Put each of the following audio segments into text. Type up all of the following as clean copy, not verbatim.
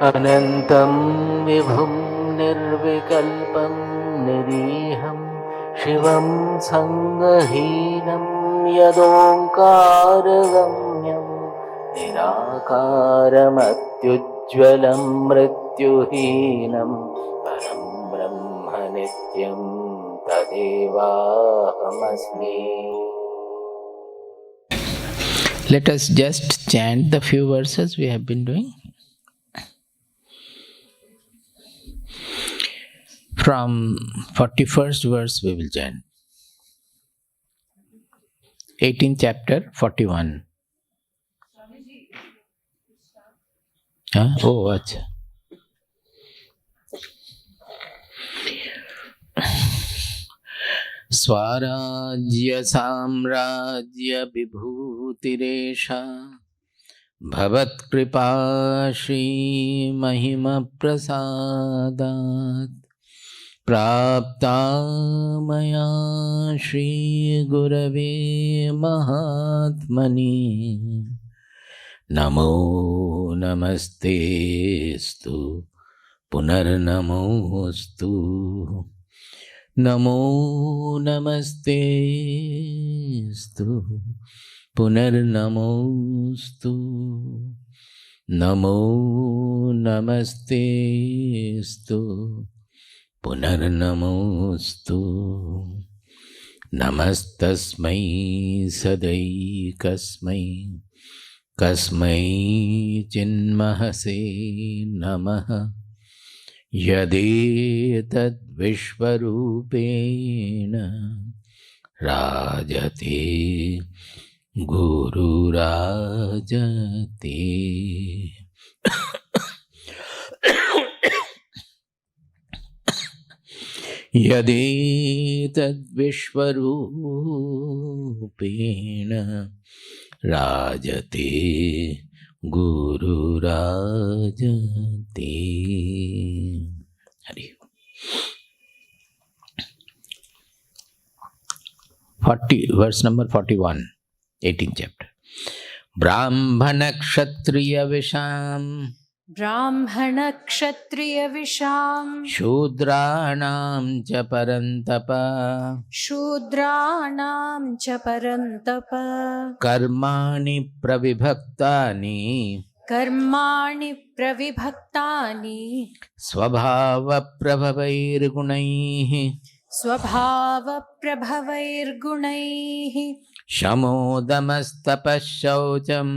अनन्तं विभुं निर्विकल्पं निरीहं शिवं सङ्गहीनं यदोङ्कारगम्यं निराकारमत्युज्ज्वलं मृत्युहीनं परं ब्रह्म नित्यं तदेवाहमस्मि. Let us just chant the few verses we have been doing. From 41st verse we will chant. 18th chapter, 41. Oh, acha. Swarajya samrajya vibhutiresha bhavat kripa shri mahima prasadat prapta maya shri gurave mahatmani namo namastestu punarnamostu namo namastestu punarnamostu namo namastestu punarnamostu namastasmai sadaikasmai kasmai chinmahase namaha yadetat vishvarupena rajate guru rajate. Yadetat vishvarupena rajate guru rajate. Hari. 40, verse number 41, 18th chapter. Brahmana kshatriya visham shudranam cha parantapa karmani pravibhaktani svabhava prabhavairgunaihi shamodamastapah shaucham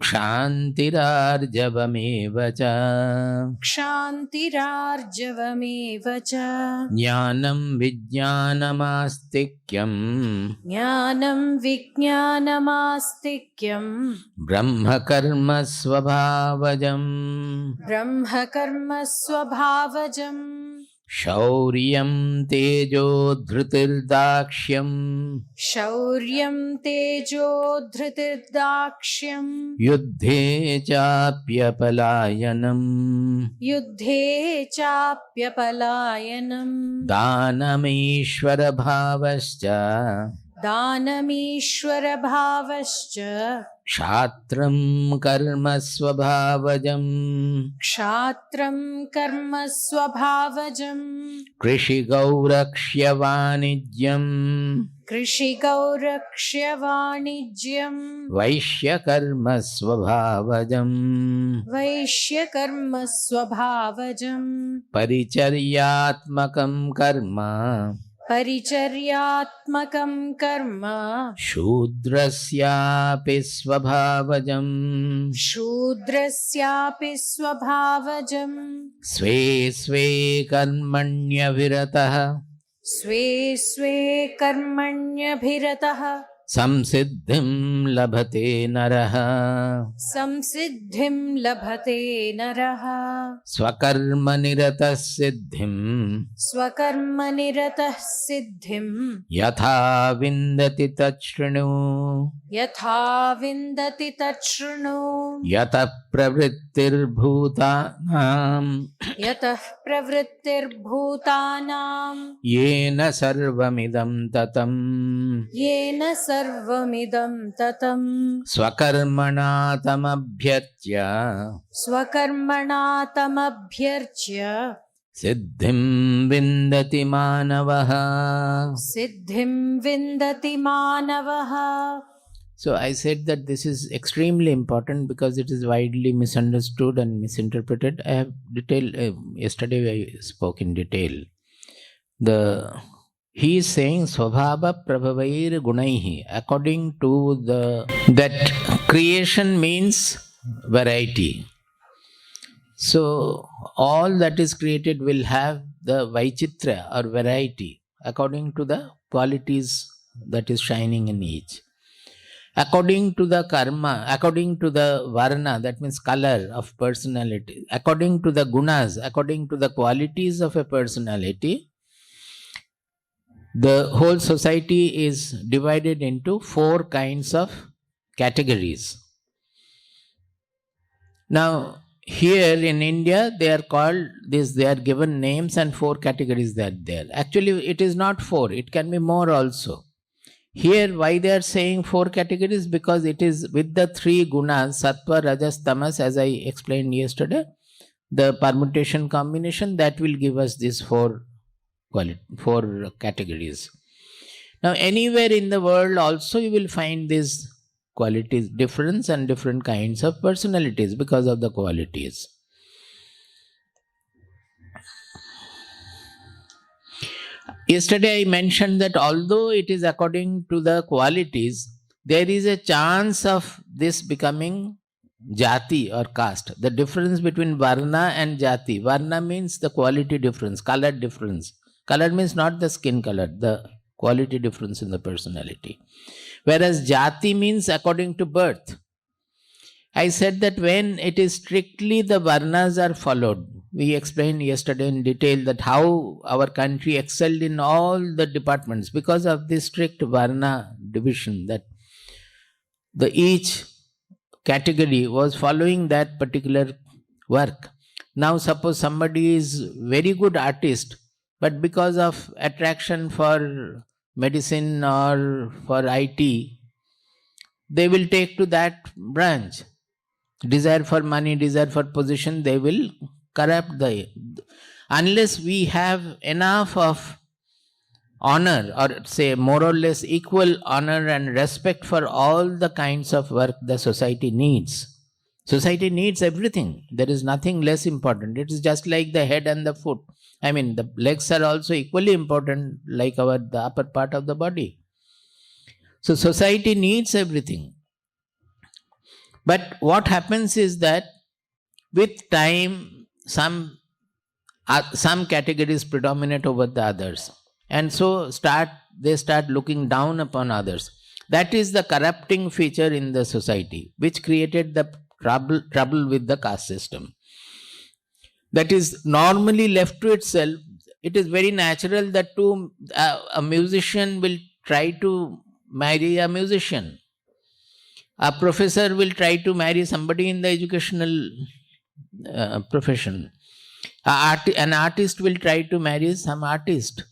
kshantirarjavameva cha jnanam vijnanamastikyam brahma karma svabhavajam shauryam tejo dhritirdakshyam yuddhe chapyapalayanam danamishvara bhavascha kshatram karma svabhavajam krishi gaurakshya vanijyam vaishya karma svabhavajam paricharyatmakam karma shudrasyapi svabhavajam sve sve karmanyabhiratah samsiddhim labhate naraha swakarma niratah siddhim yatha vindati tachrinu yatah pravrittirbhutanam yatah pravrittirbhutanam yena sarvamidam tatam yena sarvamidam tatam swakarmana tamabhyartya swakarmana tamabhyarchya siddhim vindati manavaha. siddhim vindati manavaha. So I said that this is extremely important because it is widely misunderstood and misinterpreted. I have yesterday I spoke in detail. He is saying svabhava prabhavair gunaihi. According to that creation means variety. So all that is created will have the vaichitra or variety according to the qualities that is shining in each. According to the karma, according to the varna, that means color of personality, according to the gunas, according to the qualities of a personality, the whole society is divided into 4 kinds of categories. Now, here in India, they are called this, they are given names and 4 categories that are there. Actually, it is not 4, it can be more also. Here, why they are saying 4 categories? Because it is with the 3 gunas, sattva, rajas, tamas, as I explained yesterday, the permutation combination, that will give us these 4 categories. Now, anywhere in the world also you will find these qualities, difference and different kinds of personalities because of the qualities. Yesterday I mentioned that although it is according to the qualities, there is a chance of this becoming jati or caste. The difference between varna and jati. Varna means the quality difference, color difference. Color means not the skin color, the quality difference in the personality. Whereas jati means according to birth. I said that when it is strictly the varnas are followed, we explained yesterday in detail that how our country excelled in all the departments because of this strict varna division, that each category was following that particular work. Now suppose somebody is very good artist, but because of attraction for medicine or for IT, they will take to that branch. Desire for money, desire for position, they will corrupt unless we have enough of honor, or say more or less equal honor and respect for all the kinds of work the society needs. Society needs everything. There is nothing less important. It is just like the head and the foot. I mean, the legs are also equally important like the upper part of the body. So society needs everything. But what happens is that with time, some categories predominate over the others, and so they start looking down upon others. That is the corrupting feature in the society, which created the trouble with the caste system. That is normally left to itself. It is very natural that a musician will try to marry a musician. A professor will try to marry somebody in the educational profession. An artist will try to marry some artist.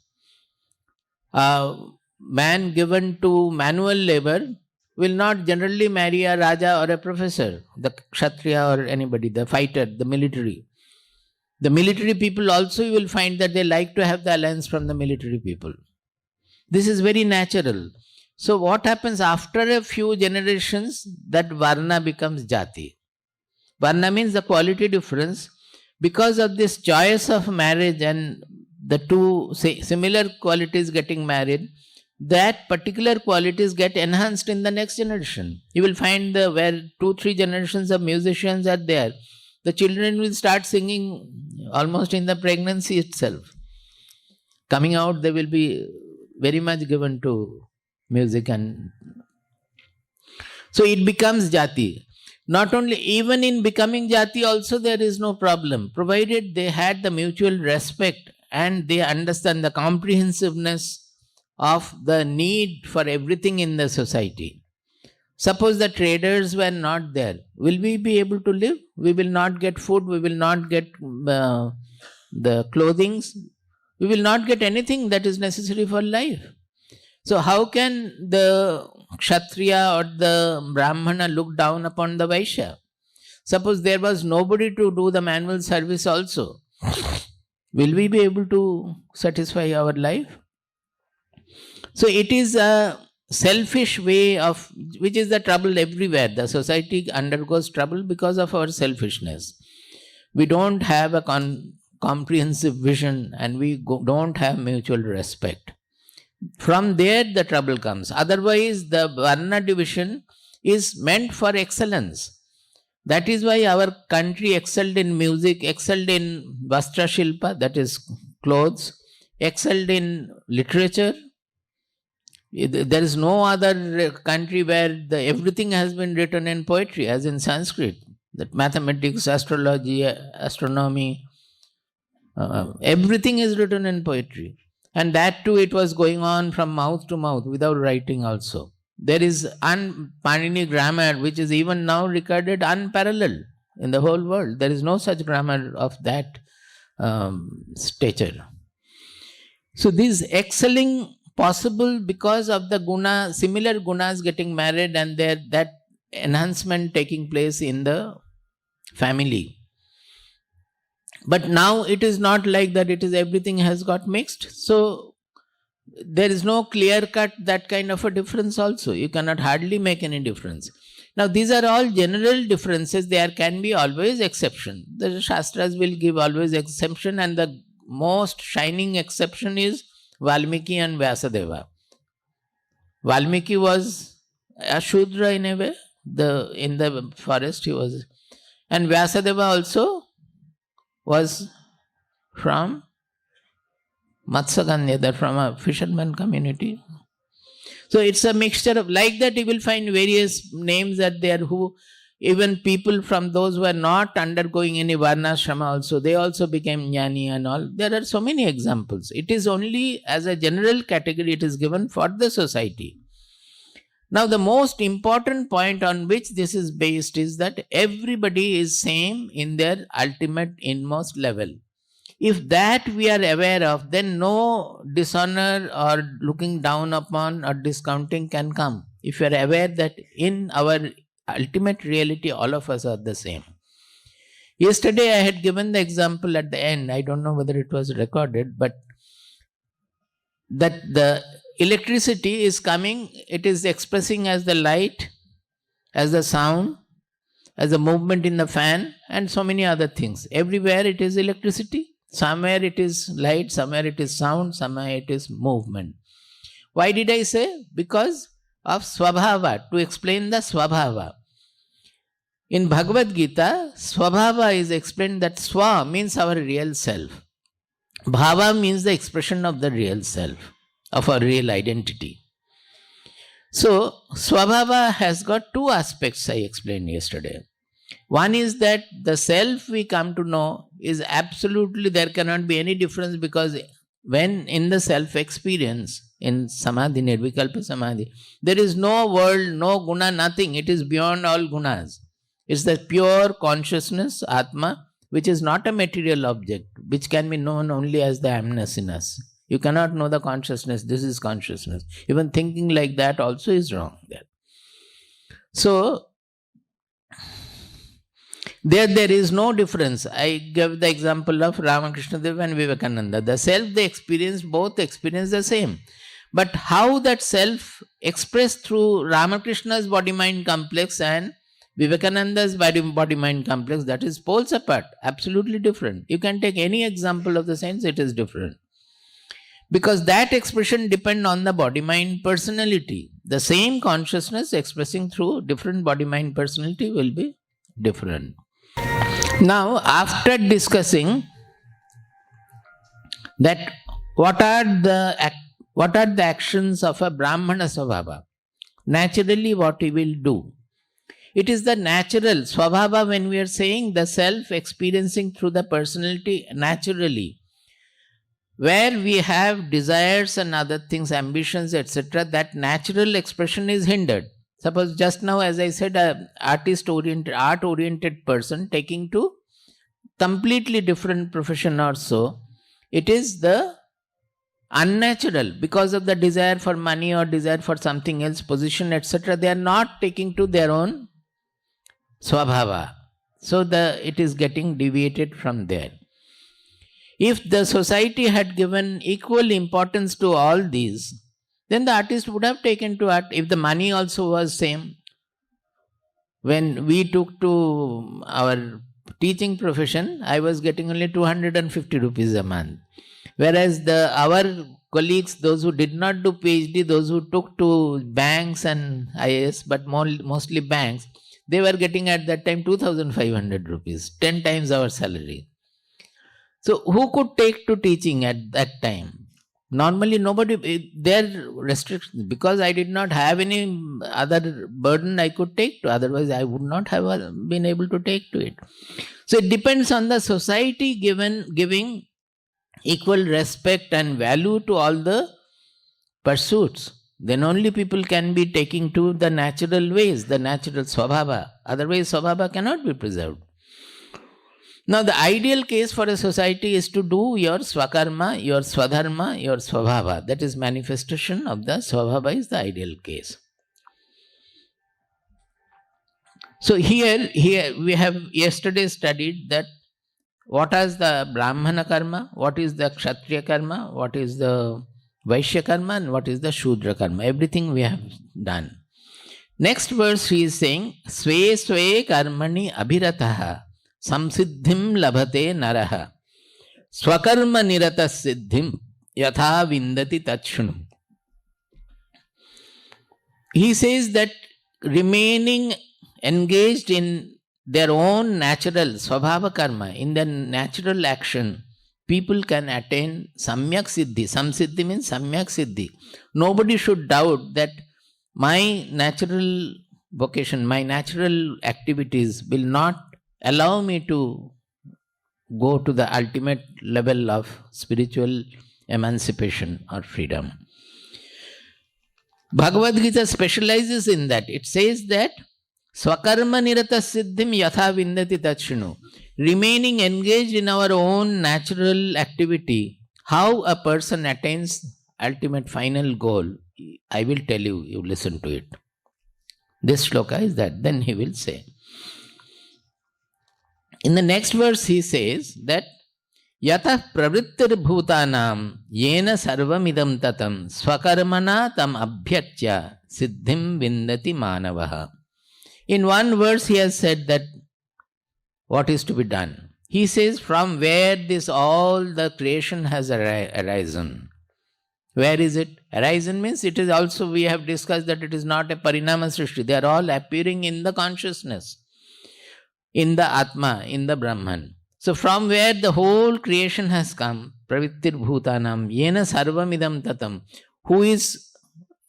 A man given to manual labor will not generally marry a raja or a professor, the kshatriya or anybody, the fighter, the military. The military people also, you will find that they like to have the alliance from the military people. This is very natural. So what happens after a few generations, that varna becomes jati. Varna means the quality difference. Because of this choice of marriage and the two similar qualities getting married, that particular qualities get enhanced in the next generation. You will find where 2-3 generations of musicians are there, the children will start singing almost in the pregnancy itself. Coming out, they will be very much given to music, and so it becomes jati. Not only, even in becoming jati also there is no problem, provided they had the mutual respect and they understand the comprehensiveness of the need for everything in the society. Suppose the traders were not there, will we be able to live? We will not get food, we will not get the clothings, we will not get anything that is necessary for life. So how can the kshatriya or the Brahmana look down upon the vaishya? Suppose there was nobody to do the manual service also, will we be able to satisfy our life? So it is a selfish way of, which is the trouble everywhere. The society undergoes trouble because of our selfishness. We don't have a comprehensive vision, and we don't have mutual respect. From there the trouble comes. Otherwise the varna division is meant for excellence. That is why our country excelled in music, excelled in vastra shilpa, that is clothes, excelled in literature. There is no other country where everything has been written in poetry, as in Sanskrit. That mathematics, astrology, astronomy, everything is written in poetry. And that too, it was going on from mouth to mouth without writing also. There is Panini grammar, which is even now regarded unparalleled in the whole world. There is no such grammar of that stature. So this excelling possible because of the guna, similar gunas getting married, and that enhancement taking place in the family. But now it is not like that, it is everything has got mixed. So there is no clear cut that kind of a difference also. You cannot hardly make any difference. Now these are all general differences. There can be always exception. The Shastras will give always exception, and the most shining exception is Valmiki and Vyasadeva. Valmiki was a shudra in a way. In the forest he was. And Vyasadeva also was from Matsaganya, that from a fisherman community. So it's a mixture of, like that you will find various names that there who, even people from those who are not undergoing any varnashrama also, they also became jnani and all. There are so many examples. It is only as a general category it is given for the society. Now the most important point on which this is based is that everybody is same in their ultimate inmost level. If that we are aware of, then no dishonor or looking down upon or discounting can come. If you are aware that in our ultimate reality all of us are the same. Yesterday I had given the example at the end, I don't know whether it was recorded, but that the electricity is coming, it is expressing as the light, as the sound, as the movement in the fan, and so many other things. Everywhere it is electricity. Somewhere it is light, somewhere it is sound, somewhere it is movement. Why did I say? Because of svabhava, to explain the svabhava. In Bhagavad Gita, svabhava is explained that swa means our real self. Bhava means the expression of the real self, of our real identity. So, svabhava has got two aspects I explained yesterday. One is that the self we come to know is absolutely, there cannot be any difference, because when in the self-experience, in samadhi, nirvikalpa samadhi, there is no world, no guna, nothing. It is beyond all gunas. It's the pure consciousness, Atma, which is not a material object, which can be known only as the amness in us. You cannot know the consciousness, this is consciousness. Even thinking like that also is wrong there. So, there is no difference. I gave the example of Ramakrishna Dev and Vivekananda. The self they experience, both experience the same. But how that self expressed through Ramakrishna's body-mind complex and Vivekananda's body-mind complex, that is poles apart, absolutely different. You can take any example of the sense, it is different. Because that expression depends on the body-mind personality. The same consciousness expressing through different body-mind personality will be different. Now, after discussing that what are the actions of a Brahmana svabhava, naturally what he will do. It is the natural svabhava, when we are saying the self experiencing through the personality naturally. Where we have desires and other things, ambitions, etc., that natural expression is hindered. Suppose just now, as I said, a art-oriented person taking to completely different profession or so, it is the unnatural because of the desire for money or desire for something else, position, etc. They are not taking to their own svabhava. So it is getting deviated from there. If the society had given equal importance to all these, then the artist would have taken to art. If the money also was same, when we took to our teaching profession, I was getting only 250 rupees a month. Whereas our colleagues, those who did not do PhD, those who took to banks and IAS, but mostly banks, they were getting at that time 2,500 rupees, 10 times our salary. So who could take to teaching at that time? Normally nobody, their restrictions, because I did not have any other burden I could take to, otherwise I would not have been able to take to it. So it depends on the society giving equal respect and value to all the pursuits. Then only people can be taking to the natural ways, the natural svabhava. Otherwise svabhava cannot be preserved. Now the ideal case for a society is to do your swakarma, your svadharma, your svabhava. That is manifestation of the svabhava is the ideal case. So here we have yesterday studied that what is the Brahmana karma, what is the kshatriya karma, what is the vaishya karma, and what is the shudra karma. Everything we have done. Next verse he is saying, Sve sve karmani abhirataha samsiddhim labhate naraha swakarma nirata siddhim yatha vindati tachunu. He says that remaining engaged in their own natural svabhava karma, in their natural action, people can attain samyak siddhi. Samsiddhi means samyak siddhi. Nobody should doubt that my natural vocation, my natural activities will not allow me to go to the ultimate level of spiritual emancipation or freedom. Bhagavad Gita specializes in that. It says that Swakarma nirata siddhim yatha vindati tachunu. Remaining engaged in our own natural activity, how a person attains ultimate final goal, I will tell you, you listen to it. This shloka is that. Then he will say. In the next verse he says that Yatah pravrittir bhutanam yena sarvamidam tatam swakarmana tam abhyatya siddhim vindati manavaha. In one verse he has said that what is to be done. He says from where this all the creation has arisen. Where is it? Arisen means it is also, we have discussed that it is not a parinama srishti. They are all appearing in the consciousness, in the Atma, in the Brahman. So from where the whole creation has come, pravittir bhutanam yena sarvamidam tatam, who is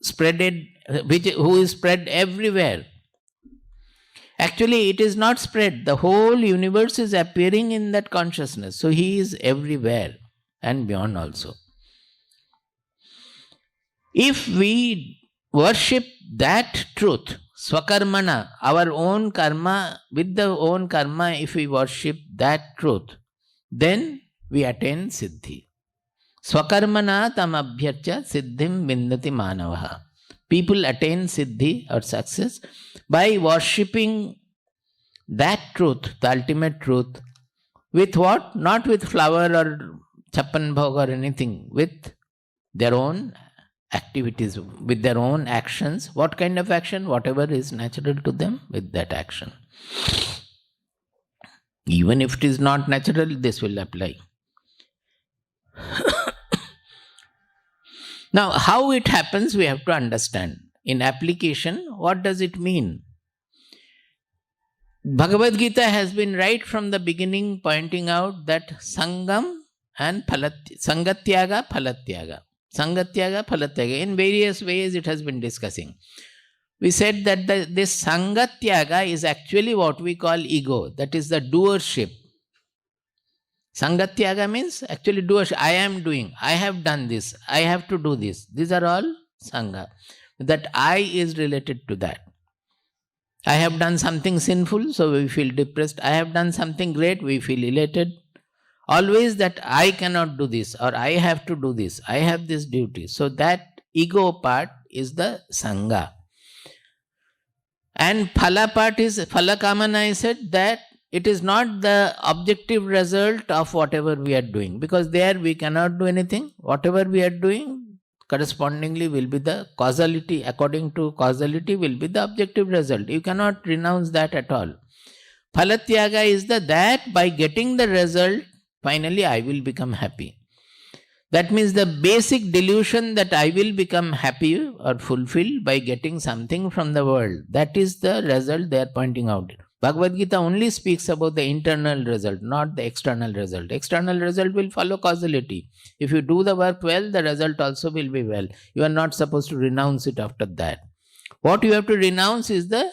spread everywhere. Actually, it is not spread. The whole universe is appearing in that consciousness. So he is everywhere and beyond also. If we worship that truth, swakarmana, our own karma, with the own karma, if we worship that truth, then we attain siddhi. Swakarmana tam abhyarcha siddhim vindati manavaha. People attain siddhi or success by worshipping that truth, the ultimate truth, with what? Not with flower or chappan bhog or anything, with their own activities, with their own actions. What kind of action? Whatever is natural to them, with that action. Even if it is not natural, this will apply. Now, how it happens, we have to understand. In application, what does it mean? Bhagavad Gita has been right from the beginning pointing out that Sangam and Sangatyaga, Phalatyaga. Sangatyaga, Phalatyaga. In various ways it has been discussing. We said that this Sangatyaga is actually what we call ego. That is the doership. Sangatyaga means actually doership. I am doing. I have done this. I have to do this. These are all Sangha. That I is related to that. I have done something sinful, so we feel depressed. I have done something great, we feel elated. Always that I cannot do this, or I have to do this, I have this duty. So that ego part is the sangha. And phala part is, phala kamana, I said that it is not the objective result of whatever we are doing, because there we cannot do anything. Whatever we are doing correspondingly will be the causality, according to causality will be the objective result. You cannot renounce that at all. Phalatyaga is that by getting the result, finally I will become happy. That means the basic delusion that I will become happy or fulfilled by getting something from the world. That is the result they are pointing out. Bhagavad Gita only speaks about the internal result, not the external result. External result will follow causality. If you do the work well, the result also will be well. You are not supposed to renounce it after that. What you have to renounce is the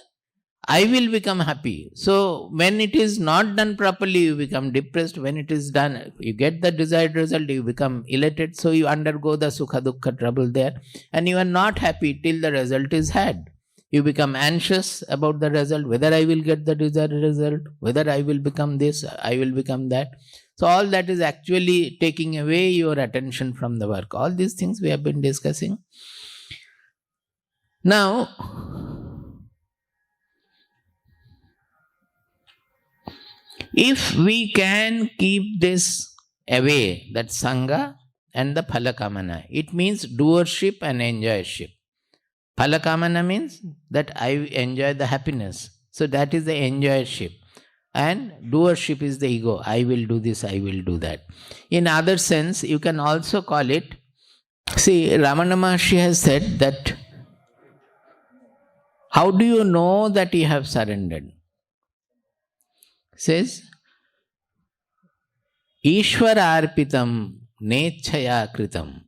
I will become happy. So when it is not done properly, you become depressed. When it is done, you get the desired result, you become elated. So you undergo the sukha dukkha trouble there. And you are not happy till the result is had. You become anxious about the result, whether I will get the desired result, whether I will become this, I will become that. So all that is actually taking away your attention from the work. All these things we have been discussing. Now, if we can keep this away, that sangha and the phalakamana, it means doership and enjoyership. Phalakamana means that I enjoy the happiness. So that is the enjoyership. And doership is the ego. I will do this, I will do that. In other sense, you can also call it, see, Ramana Maharshi has said that, how do you know that you have surrendered? Says, Ishvara arpitam nechaya kritam.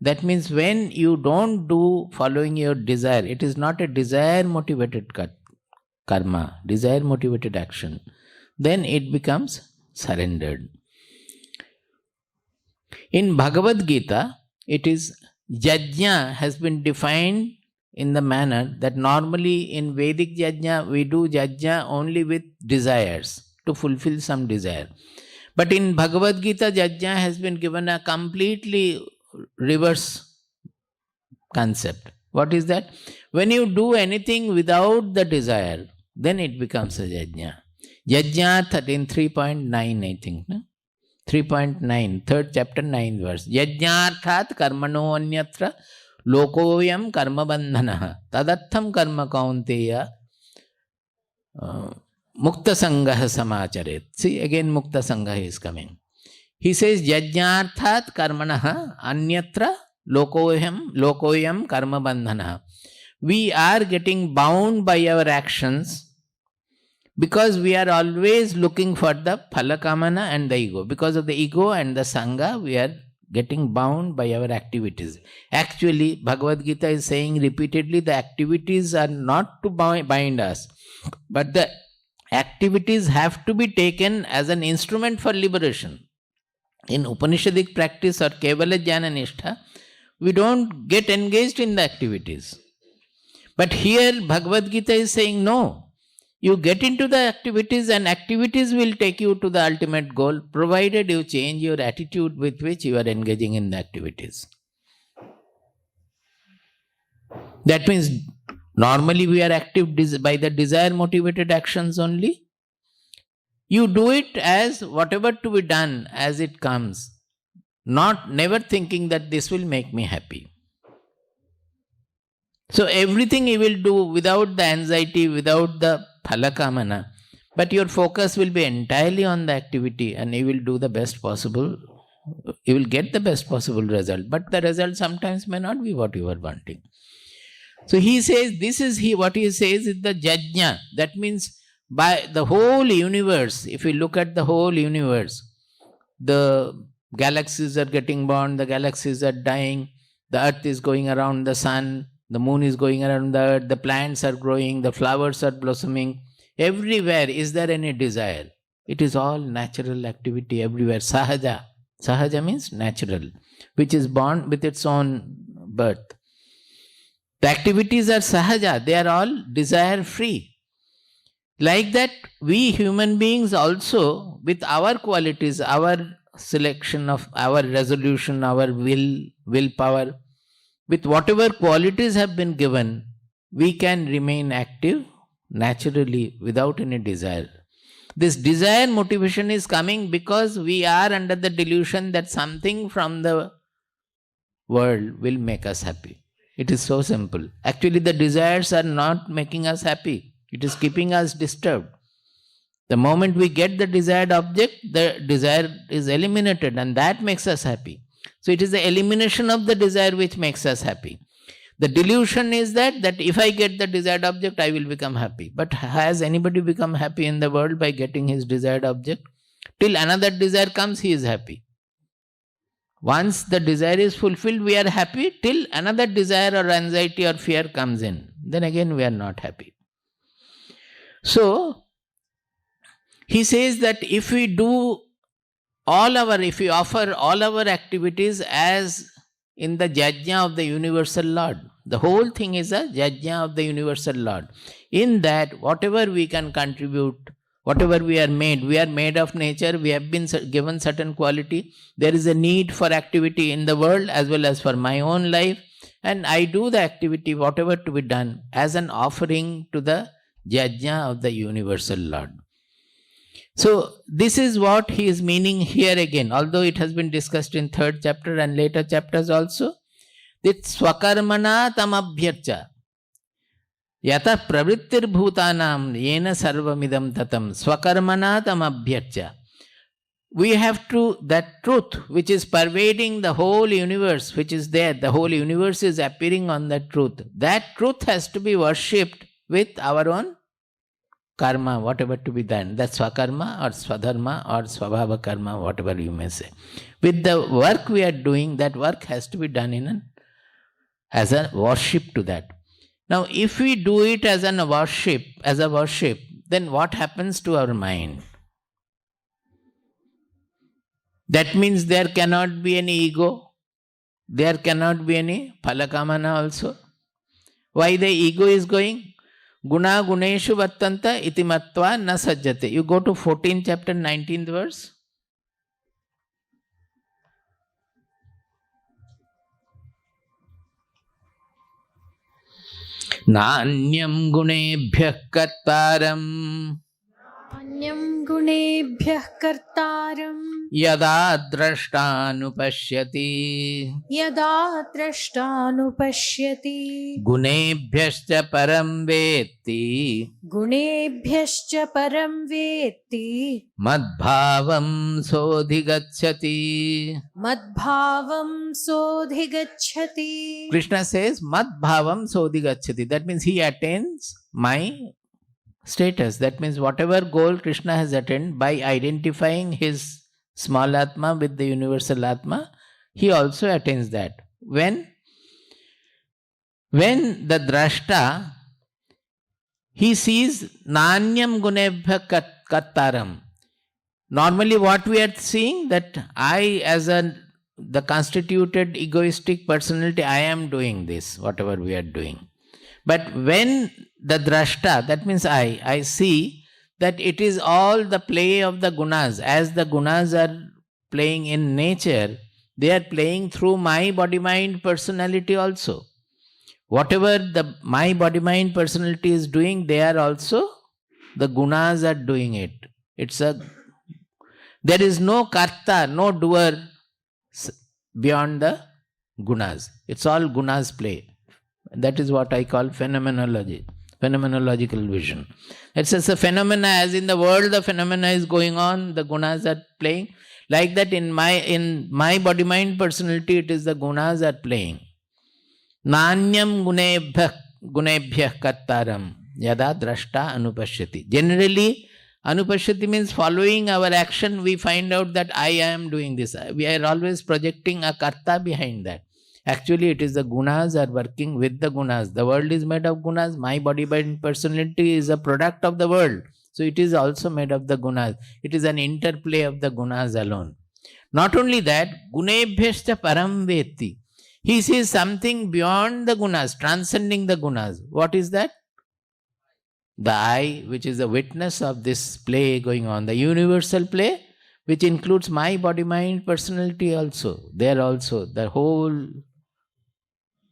That means when you don't do following your desire, it is not a desire motivated karma, desire motivated action, then it becomes surrendered. In Bhagavad Gita, it is yajna has been defined in the manner that normally in Vedic yajna, we do yajna only with desires, to fulfill some desire. But in Bhagavad Gita, yajna has been given a completely reverse concept. What is that? When you do anything without the desire, then it becomes a yajna. Yajna in 3.9, I think. No? 3.9, 3rd chapter, 9th verse. Yajnarthat karmano anyatra lokoyam karma bandhanaha tadartham karma kaunteya mukta sangaha samacharet. See, again mukta sangaha is coming. He says, yajnarthat karmanaha anyatra lokoyam karma bandhanaha. We are getting bound by our actions because we are always looking for the phalakamana and the ego. Because of the ego and the sangha, we are getting bound by our activities. Actually, Bhagavad Gita is saying repeatedly, the activities are not to bind us, but the activities have to be taken as an instrument for liberation. In Upanishadic practice or Kevala Jnana Nishtha, we don't get engaged in the activities. But here Bhagavad Gita is saying no. You get into the activities and activities will take you to the ultimate goal, provided you change your attitude with which you are engaging in the activities. That means normally we are active by the desire motivated actions only. You do it as whatever to be done as it comes, never thinking that this will make me happy. So everything you will do without the anxiety, without the phalakamana, but your focus will be entirely on the activity and you will do the best possible, you will get the best possible result, but the result sometimes may not be what you are wanting. So he says, what he says is the jajna. That means by the whole universe, if you look at the whole universe, the galaxies are getting born, the galaxies are dying, the earth is going around the sun, the moon is going around the earth, the plants are growing, the flowers are blossoming. Everywhere, is there any desire? It is all natural activity everywhere. Sahaja. Sahaja means natural, which is born with its own birth. The activities are sahaja. They are all desire free. Like that, we human beings also, with our qualities, our selection of our resolution, our willpower, with whatever qualities have been given, we can remain active naturally without any desire. This desire motivation is coming because we are under the delusion that something from the world will make us happy. It is so simple. Actually, the desires are not making us happy. It is keeping us disturbed. The moment we get the desired object, the desire is eliminated, and that makes us happy. So it is the elimination of the desire which makes us happy. The delusion is that if I get the desired object, I will become happy. But has anybody become happy in the world by getting his desired object? Till another desire comes, he is happy. Once the desire is fulfilled, we are happy. Till another desire or anxiety or fear comes in, then again we are not happy. So, he says that if we offer all our activities as in the jajna of the universal Lord, the whole thing is a jajna of the universal Lord. In that, whatever we can contribute, whatever we are made of nature, we have been given certain quality. There is a need for activity in the world as well as for my own life. And I do the activity, whatever to be done, as an offering to the jajna of the universal Lord. So, this is what he is meaning here again, although it has been discussed in 3rd chapter and later chapters also. That swakarmana tamabhyarcha yata pravrittir bhutanam yena sarvamidam tatam swakarmana tamabhyarcha. We have to, that truth which is pervading the whole universe, which is there, the whole universe is appearing on that truth has to be worshipped with our own karma, whatever to be done. That's swakarma or svadharma or svabhava karma, whatever you may say. With the work we are doing, that work has to be done as a worship to that. Now, if we do it as a worship, then what happens to our mind? That means there cannot be any ego. There cannot be any phalakamana also. Why the ego is going? Guna guneshu vattanta iti matva na sajjate. You go to 14th chapter, 19th verse. Nanyam gunebhyah kartaram Anyam gunebhyah kartaram yada drashtanupashyati gunebhyascha param vetti madbhavam sodhigacchati. Krishna says madbhavam sodhigacchati. That means he attains my status. That means whatever goal Krishna has attained by identifying his small atma with the universal atma, he also attains that. When the drashta, he sees nanyam gunebhya kattaram. Normally what we are seeing, that I as the constituted egoistic personality, I am doing this, whatever we are doing. But when the drashta, that means I see that it is all the play of the gunas. As the gunas are playing in nature, they are playing through my body-mind personality also. Whatever my body-mind personality is doing, they are also, the gunas are doing it. There is no karta, no doer beyond the gunas. It's all gunas play. That is what I call phenomenological vision. It's just a phenomena, as in the world the phenomena is going on, the gunas are playing. Like that in my body-mind personality, it is the gunas are playing. Nanyam gunebhyah kattaram yada drashta anupashyati. Generally, anupashyati means following our action, we find out that I am doing this. We are always projecting a karta behind that. Actually, it is the gunas are working with the gunas. The world is made of gunas. My body-mind personality is a product of the world. So it is also made of the gunas. It is an interplay of the gunas alone. Not only that, gunebhyascha param vetti. He sees something beyond the gunas, transcending the gunas. What is that? The I, which is the witness of this play going on, the universal play, which includes my body, mind, personality also. There also, the whole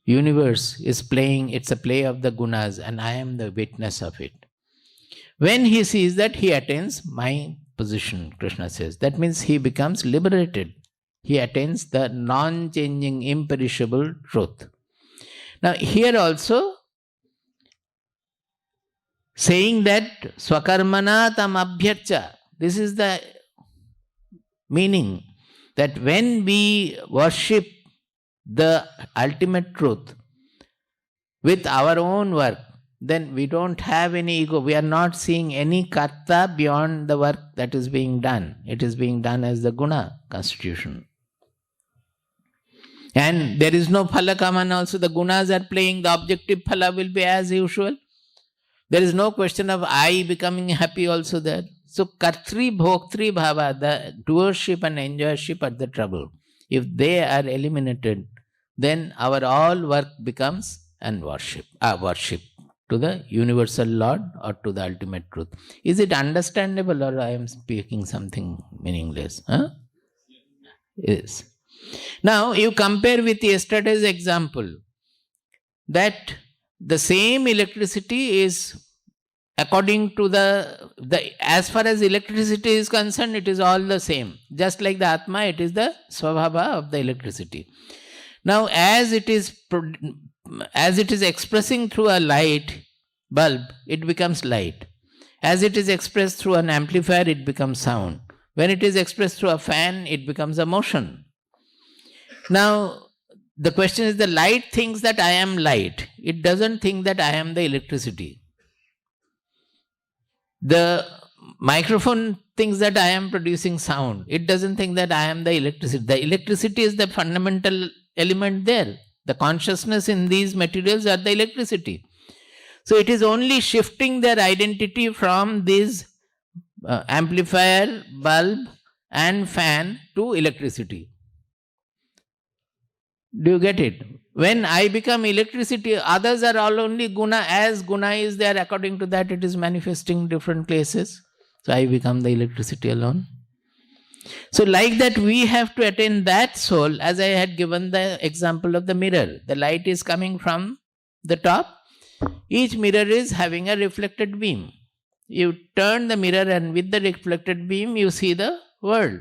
universe is playing, it's a play of the gunas, and I am the witness of it. When he sees that, he attains my position, Krishna says. That means he becomes liberated. He attains the non-changing, imperishable truth. Now, here also, saying that swakarmana tam abhyarcha, this is the meaning that when we worship the ultimate truth with our own work, then we don't have any ego. We are not seeing any karta beyond the work that is being done. It is being done as the guna constitution. And there is no phala kamana also. The gunas are playing, the objective phala will be as usual. There is no question of I becoming happy also there. So kartri bhoktri bhava, the doership and enjoyership are the trouble. If they are eliminated, then our all work becomes an worship to the universal Lord or to the ultimate truth. Is it understandable, or I am speaking something meaningless? Yes. Now you compare with yesterday's example that the same electricity is, according to the as far as electricity is concerned, it is all the same. Just like the Atma, it is the svabhava of the electricity. Now as it is expressing through a light bulb, it becomes light. As it is expressed through an amplifier, it becomes sound. When it is expressed through a fan, it becomes a motion. Now, the question is, the light thinks that I am light. It doesn't think that I am the electricity. The microphone thinks that I am producing sound. It doesn't think that I am the electricity. The electricity is the fundamental element there. The consciousness in these materials are the electricity. So it is only shifting their identity from this amplifier, bulb and fan to electricity. Do you get it? When I become electricity, others are all only guna. As guna is there, according to that it is manifesting different places. So I become the electricity alone. So like that, we have to attain that soul, as I had given the example of the mirror. The light is coming from the top. Each mirror is having a reflected beam. You turn the mirror and with the reflected beam you see the world.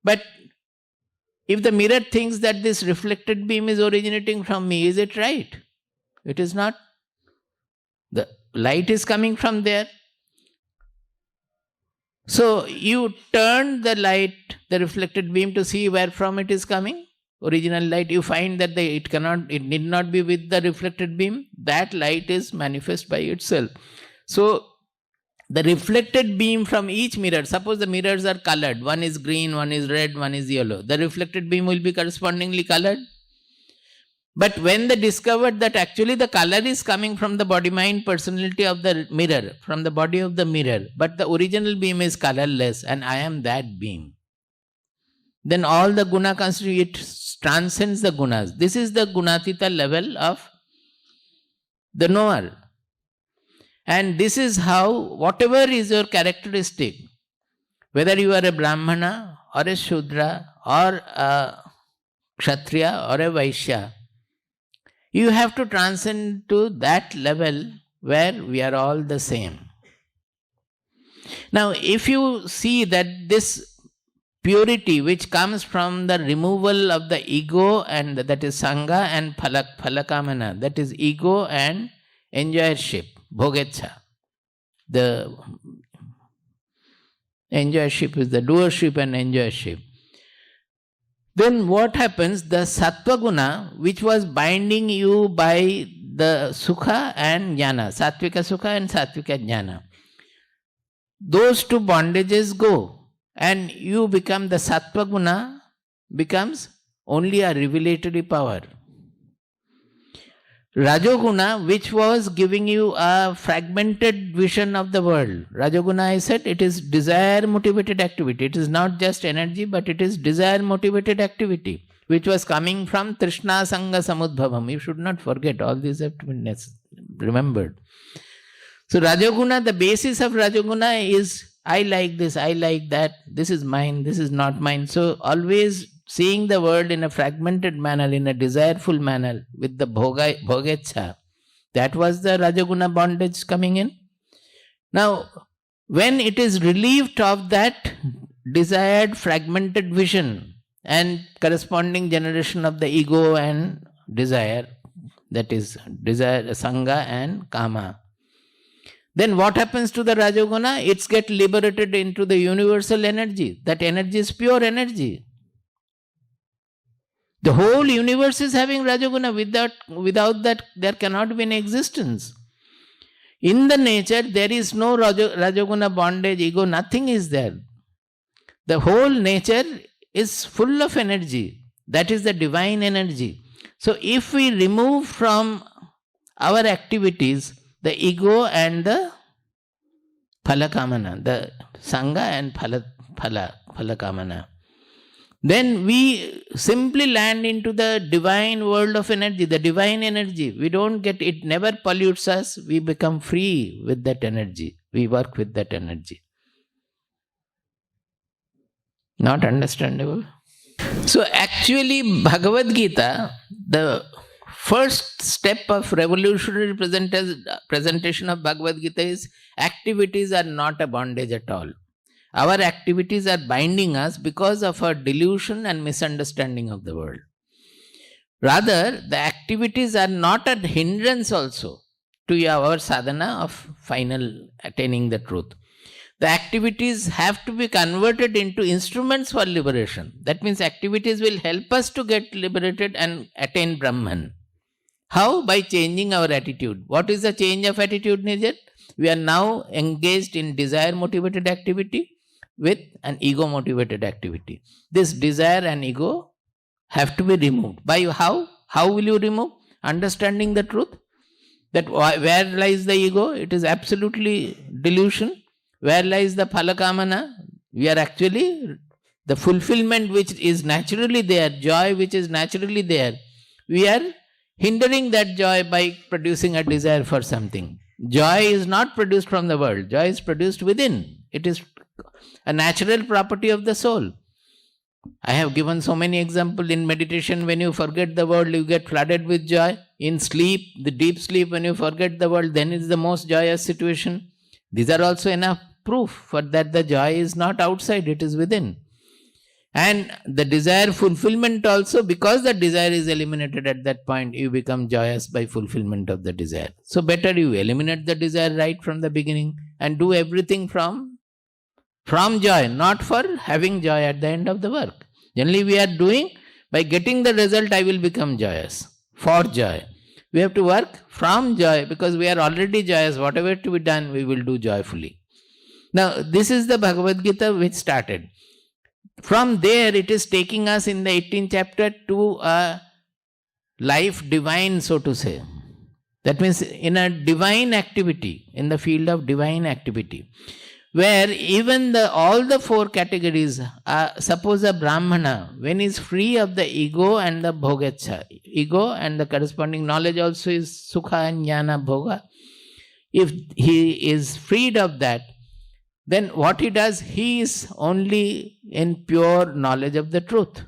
But if the mirror thinks that this reflected beam is originating from me, is it right? It is not. The light is coming from there. So you turn the light, the reflected beam, to see where from it is coming. Original light, you find that it need not be with the reflected beam. That light is manifest by itself. So the reflected beam from each mirror, suppose the mirrors are colored, one is green, one is red, one is yellow, the reflected beam will be correspondingly colored. But when they discovered that actually the color is coming from the body, mind, personality of the mirror, from the body of the mirror, but the original beam is colorless and I am that beam, then all the guna constitute, it transcends the gunas. This is the gunatita level of the knower. And this is how, whatever is your characteristic, whether you are a Brahmana or a shudra or a kshatriya or a vaishya, you have to transcend to that level where we are all the same. Now, if you see that this purity which comes from the removal of the ego, and that is sangha, and phalakamana, that is ego and enjoyership, bhogetcha. The enjoyership is the doership and enjoyership. Then what happens? The sattva guna, which was binding you by the sukha and jnana, sattvika sukha and sattvika jnana, those two bondages go. And you become, the sattva guna becomes only a revelatory power. Rajoguna, which was giving you a fragmented vision of the world. Rajoguna, I said, it is desire motivated activity. It is not just energy, but it is desire motivated activity, which was coming from Trishna Sangha Samudbhavam. You should not forget, all these have to be remembered. So Rajoguna, the basis of Rajoguna is I like this, I like that, this is mine, this is not mine. So always seeing the world in a fragmented manner, in a desireful manner, with the bhogecha, that was the Rajoguna bondage coming in. Now, when it is relieved of that desired fragmented vision and corresponding generation of the ego and desire, that is desire, sangha and kama, then what happens to the Rajoguna? It's get liberated into the universal energy. That energy is pure energy. The whole universe is having Rajoguna. Without that, there cannot be an existence. In the nature, there is no Rajoguna bondage, ego, nothing is there. The whole nature is full of energy. That is the divine energy. So if we remove from our activities the ego and the phala kamana, the sangha and phala kamana, then we simply land into the divine world of energy, the divine energy. We don't get, it never pollutes us. We become free with that energy. We work with that energy. Not understandable? So actually Bhagavad Gita, the first step of revolutionary presentation of Bhagavad Gita is activities are not a bondage at all. Our activities are binding us because of our delusion and misunderstanding of the world. Rather, the activities are not a hindrance also to our sadhana of final attaining the truth. The activities have to be converted into instruments for liberation. That means activities will help us to get liberated and attain Brahman. How? By changing our attitude. What is the change of attitude needed? We are now engaged in desire-motivated activity with an ego-motivated activity. This desire and ego have to be removed. By how? How will you remove? Understanding the truth. That where lies the ego? It is absolutely delusion. Where lies the phala kamana? We are actually the fulfillment which is naturally there, joy which is naturally there. We are hindering that joy by producing a desire for something. Joy is not produced from the world. Joy is produced within. It is a natural property of the soul. I have given so many examples. In meditation, when you forget the world, you get flooded with joy. In sleep, the deep sleep, when you forget the world, then it's the most joyous situation. These are also enough proof for that the joy is not outside, it is within. And the desire fulfillment also, because the desire is eliminated at that point, you become joyous by fulfillment of the desire. So better you eliminate the desire right from the beginning and do everything from joy, not for having joy at the end of the work. Generally we are doing, by getting the result I will become joyous, for joy. We have to work from joy because we are already joyous. Whatever to be done, we will do joyfully. Now this is the Bhagavad Gita which started. From there it is taking us in the 18th chapter to a life divine, so to say. That means in a divine activity, in the field of divine activity, where even all the four categories, suppose a Brahmana, when he is free of the ego and the bhogecha, ego and the corresponding knowledge also is sukha and jnana bhoga. If he is freed of that, then what he does, he is only in pure knowledge of the truth.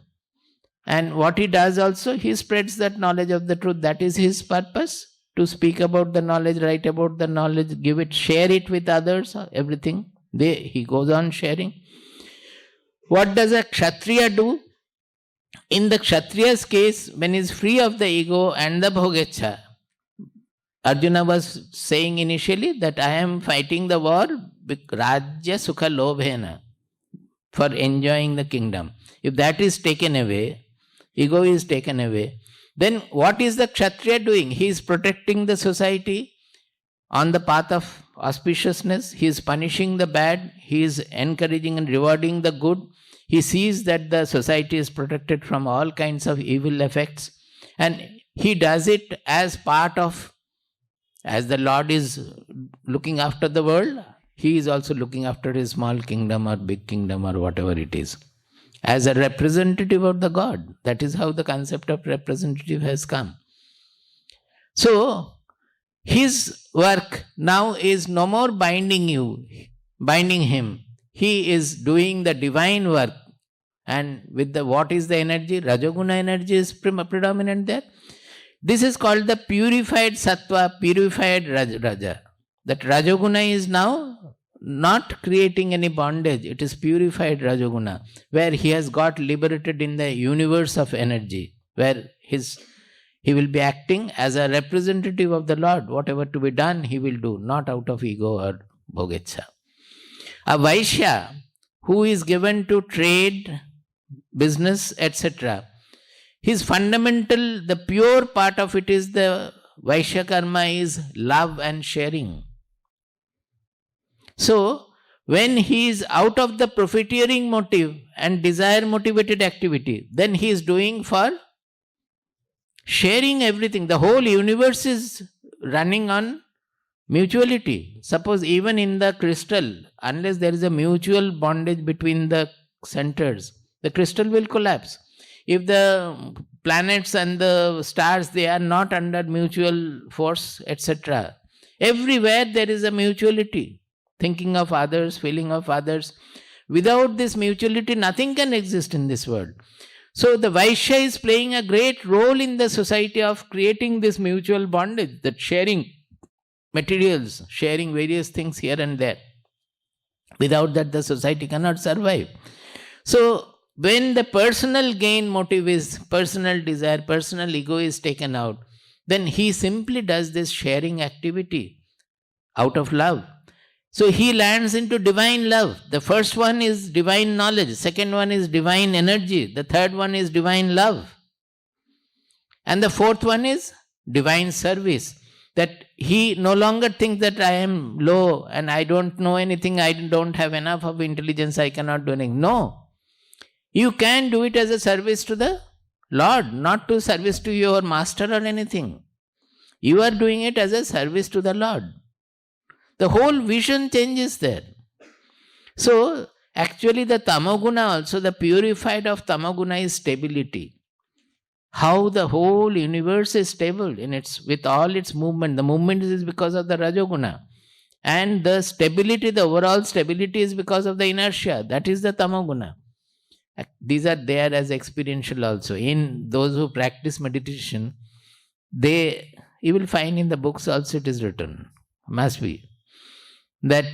And what he does also, he spreads that knowledge of the truth. That is his purpose, to speak about the knowledge, write about the knowledge, give it, share it with others, everything. He goes on sharing. What does a kshatriya do? In the kshatriya's case, when he is free of the ego and the bhogecha, Arjuna was saying initially that I am fighting the war rajya sukha lobhena, for enjoying the kingdom. If that is taken away, ego is taken away, then what is the kshatriya doing? He is protecting the society on the path of auspiciousness. He is punishing the bad. He is encouraging and rewarding the good. He sees that the society is protected from all kinds of evil effects. And he does it as part of, as the Lord is looking after the world, he is also looking after his small kingdom or big kingdom or whatever it is, as a representative of the God. That is how the concept of representative has come. So, His work now is no more binding him. He is doing the divine work. And with the what is the energy? Rajoguna energy is predominant there. This is called the purified sattva, purified raja. That Rajoguna is now not creating any bondage. It is purified Rajoguna, where he has got liberated in the universe of energy, where he will be acting as a representative of the Lord. Whatever to be done, he will do, not out of ego or bhogetsa. A vaishya who is given to trade, business, etc., his fundamental, the pure part of it is the vaishya karma is love and sharing. So, when he is out of the profiteering motive and desire motivated activity, then he is doing for sharing everything. The whole universe is running on mutuality. Suppose even in the crystal, unless there is a mutual bondage between the centers, the crystal will collapse. If the planets and the stars, they are not under mutual force, etc. Everywhere there is a mutuality. Thinking of others, feeling of others. Without this mutuality, nothing can exist in this world. So the Vaishya is playing a great role in the society of creating this mutual bondage, that sharing materials, sharing various things here and there. Without that, the society cannot survive. So when the personal gain motive is personal desire, personal ego is taken out, then he simply does this sharing activity out of love. So he lands into divine love. The first one is divine knowledge, second one is divine energy, the third one is divine love, and the fourth one is divine service. That he no longer thinks that I am low and I don't know anything, I don't have enough of intelligence, I cannot do anything. No. You can do it as a service to the Lord, not to service to your master or anything. You are doing it as a service to the Lord. The whole vision changes there. So, actually the tamoguna also, the purified of tamoguna is stability. How the whole universe is stable in its, with all its movement. The movement is because of the rajoguna. And the stability, the overall stability is because of the inertia. That is the tamoguna. These are there as experiential also. In those who practice meditation, you will find in the books also it is written, must be, that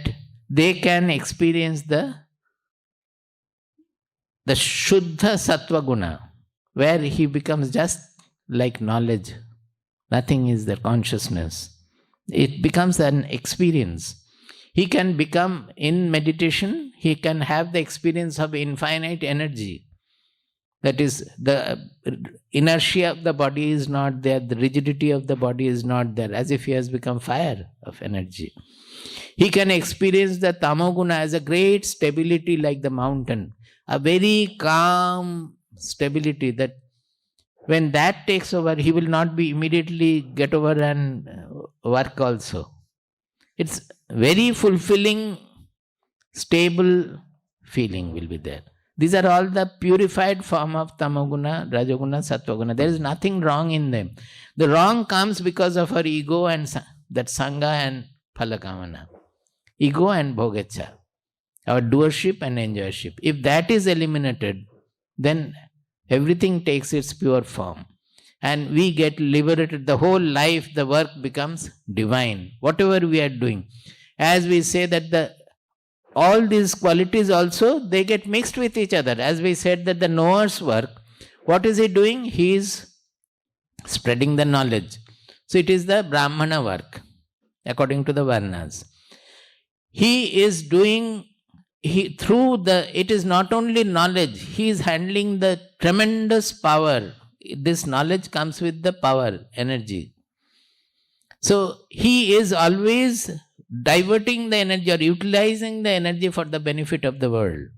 they can experience the shuddha sattva guna, where he becomes just like knowledge. Nothing is the consciousness. It becomes an experience. He can become, in meditation, he can have the experience of infinite energy. That is, the inertia of the body is not there, the rigidity of the body is not there, as if he has become fire of energy. He can experience the tamoguna as a great stability like the mountain, a very calm stability that when that takes over, he will not be immediately get over and work also. It's very fulfilling, stable feeling will be there. These are all the purified form of tamoguna, rajoguna, sattva-guna. There is nothing wrong in them. The wrong comes because of our ego and that sangha and phalakamana. Ego and bhogetsa. Our doership and enjoyership. If that is eliminated, then everything takes its pure form. And we get liberated. The whole life, the work becomes divine. Whatever we are doing. As we say that all these qualities also, they get mixed with each other. As we said that the knower's work, what is he doing? He is spreading the knowledge. So it is the Brahmana work, according to the varnas. He is doing, it is not only knowledge, he is handling the tremendous power. This knowledge comes with the power, energy. So he is always diverting the energy or utilizing the energy for the benefit of the world.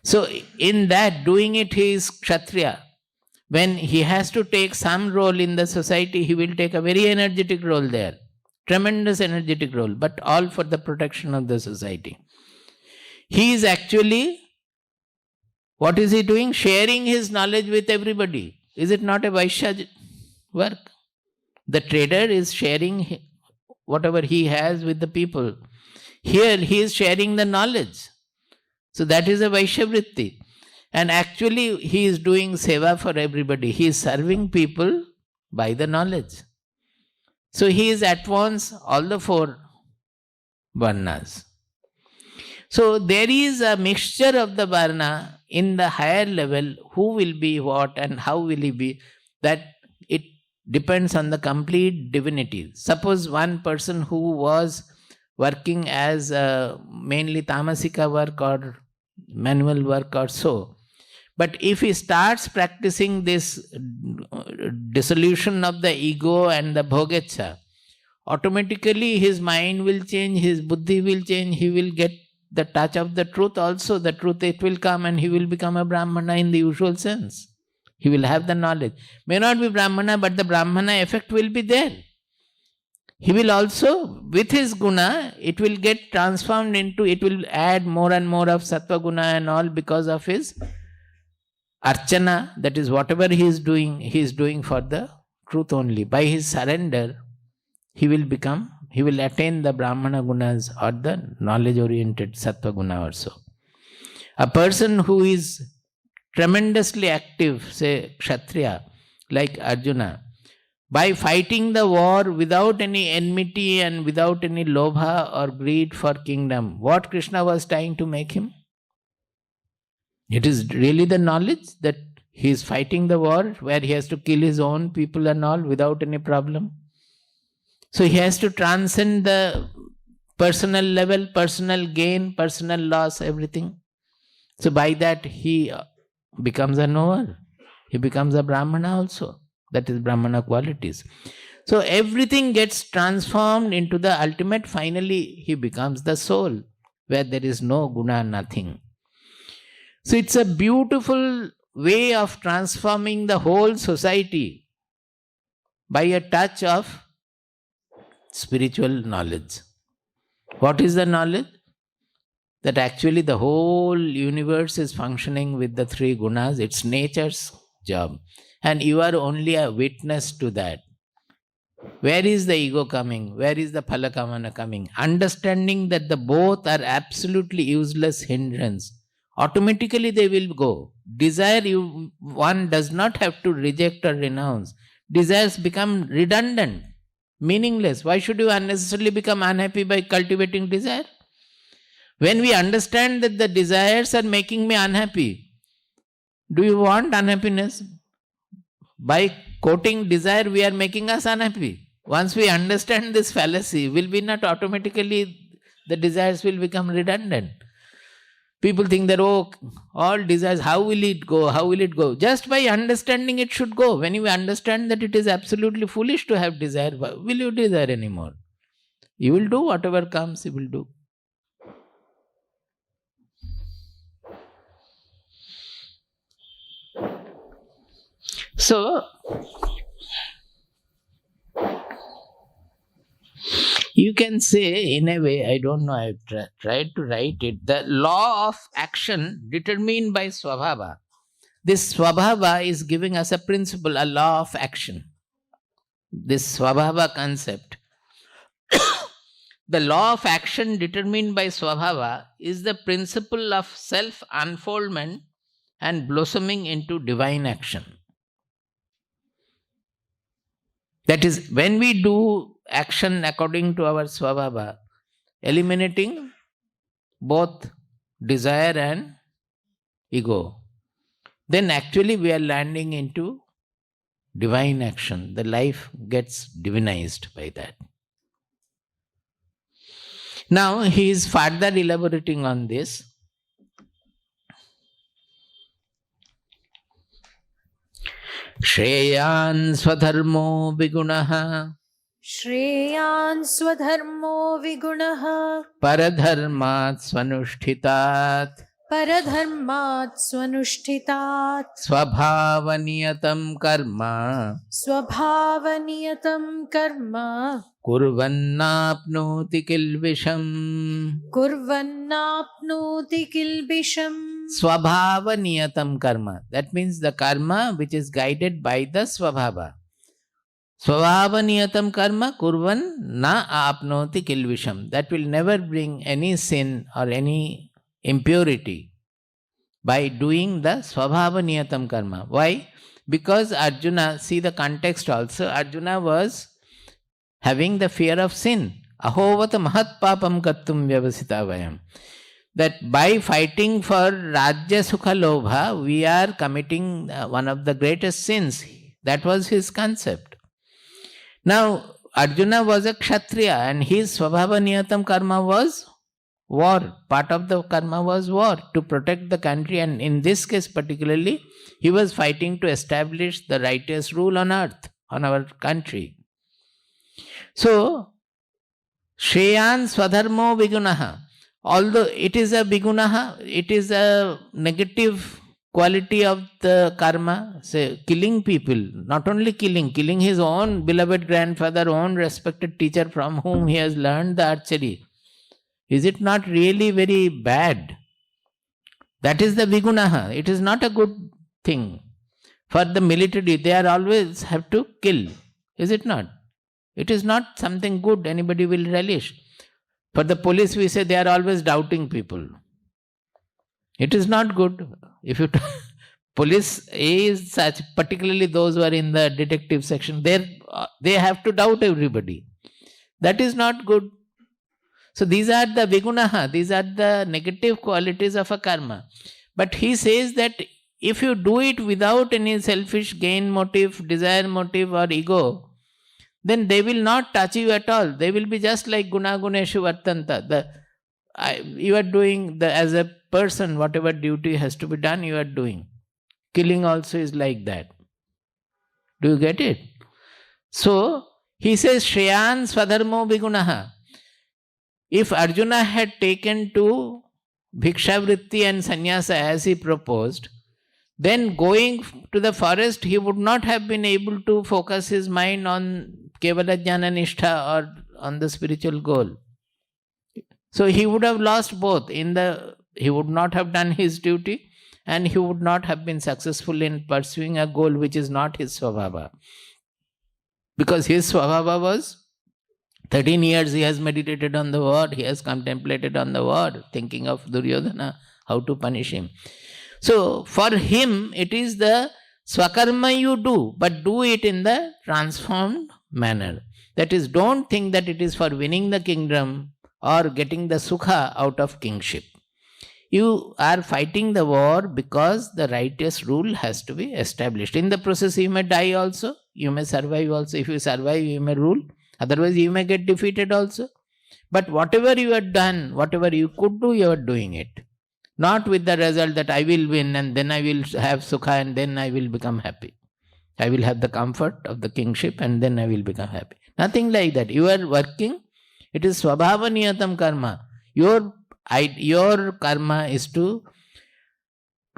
So in that, doing it, he is kshatriya. When he has to take some role in the society, he will take a very energetic role there. Tremendous energetic role, but all for the protection of the society. He is actually, what is he doing? Sharing his knowledge with everybody. Is it not a vaishya work? The trader is sharing whatever he has with the people. Here he is sharing the knowledge. So that is a vaishya vritti. And actually he is doing seva for everybody. He is serving people by the knowledge. So he is at once all the four varnas. So there is a mixture of the varna in the higher level. Who will be what and how will he be? That it depends on the complete divinity. Suppose one person who was working as mainly tamasika work or manual work or so, but if he starts practicing this dissolution of the ego and the bhogecha, automatically his mind will change, his buddhi will change, he will get the touch of the truth also. The truth, it will come and he will become a Brahmana in the usual sense. He will have the knowledge. May not be Brahmana, but the Brahmana effect will be there. He will also, with his guna, it will get transformed into, it will add more and more of sattva guna and all because of his archana. That is, whatever he is doing for the truth only. By his surrender, he will attain the Brahmana gunas or the knowledge-oriented sattva guna also. A person who is tremendously active, say kshatriya, like Arjuna, by fighting the war without any enmity and without any lobha or greed for kingdom, what Krishna was trying to make him? It is really the knowledge that he is fighting the war where he has to kill his own people and all without any problem. So he has to transcend the personal level, personal gain, personal loss, everything. So by that he becomes a knower. He becomes a Brahmana also. That is Brahmana qualities. So everything gets transformed into the ultimate. Finally, he becomes the soul, where there is no guna, nothing. So it's a beautiful way of transforming the whole society by a touch of spiritual knowledge. What is the knowledge? That actually the whole universe is functioning with the three gunas. It's nature's job. And you are only a witness to that. Where is the ego coming? Where is the phalakamana coming? Understanding that the both are absolutely useless hindrance. Automatically they will go. Desire, one does not have to reject or renounce. Desires become redundant, meaningless. Why should you unnecessarily become unhappy by cultivating desire? When we understand that the desires are making me unhappy, do you want unhappiness? By quoting desire, we are making us unhappy. Once we understand this fallacy, will we not automatically, the desires will become redundant? People think that, all desires, how will it go? How will it go? Just by understanding it should go. When you understand that it is absolutely foolish to have desire, will you desire anymore? You will do whatever comes, you will do. So, you can say, in a way, I don't know, I've tried to write it, the law of action determined by svabhava. This svabhava is giving us a principle, a law of action. This svabhava concept. The law of action determined by svabhava is the principle of self-unfoldment and blossoming into divine action. That is, when we do action according to our svabhava, eliminating both desire and ego, then actually we are landing into divine action. The life gets divinized by that. Now he is further elaborating on this. Shreyan svadharmo vigunaha Shreyan svadharmo vigunaha paradharmat svanushthitat paradharmat svanushthitat svabhavaniyatam karma svabhavaniyatam karma kurvannapnoti kilvisham. kurvannapnoti kilbisham. Svabhavaniyatam karma. That means the karma which is guided by the svabhava. Svabhava niyatam karma kurvan na apnoti kilvisham. That will never bring any sin or any impurity by doing the svabhava niyatam karma. Why? Because Arjuna, see the context also, Arjuna was having the fear of sin. Ahovata mahat papam kattum vyavasita vayam. That by fighting for Rajya Sukha Lobha, we are committing one of the greatest sins. That was his concept. Now, Arjuna was a kshatriya and his svabhava niyatam karma was war. Part of the karma was war, to protect the country, and in this case particularly, he was fighting to establish the righteous rule on earth, on our country. So, Shreyan svadharmo vigunaha. Although it is a vigunaha, it is a negative quality of the karma, say killing people, not only killing his own beloved grandfather, own respected teacher from whom he has learned the archery. Is it not really very bad? That is the vigunaha. It is not a good thing. For the military, they are always have to kill. Is it not? It is not something good anybody will relish. For the police, we say they are always doubting people. It is not good. If you police is such, particularly those who are in the detective section, they have to doubt everybody. That is not good. So these are the vigunaha, these are the negative qualities of a karma. But he says that if you do it without any selfish gain motive, desire motive or ego, then they will not touch you at all. They will be just like guna guneshu vartanta. You are doing, as a person, whatever duty has to be done, you are doing. Killing also is like that. Do you get it? So, he says, Shreyan svadharmo vigunaha. If Arjuna had taken to bhikshavritti and sannyasa as he proposed, then going to the forest, he would not have been able to focus his mind on kevala jnana nishtha or on the spiritual goal. So he would have lost both. He would not have done his duty and he would not have been successful in pursuing a goal which is not his svabhava. Because his svabhava was 13 years he has meditated on the war, he has contemplated on the war, thinking of Duryodhana, how to punish him. So for him it is the swakarma you do, but do it in the transformed manner. That is, don't think that it is for winning the kingdom or getting the sukha out of kingship. You are fighting the war because the righteous rule has to be established. In the process you may die also, you may survive also. If you survive, you may rule. Otherwise you may get defeated also. But whatever you have done, whatever you could do, you are doing it. Not with the result that I will win and then I will have sukha and then I will become happy. I will have the comfort of the kingship and then I will become happy. Nothing like that. You are working. It is svabhava niyatam karma. Your karma is to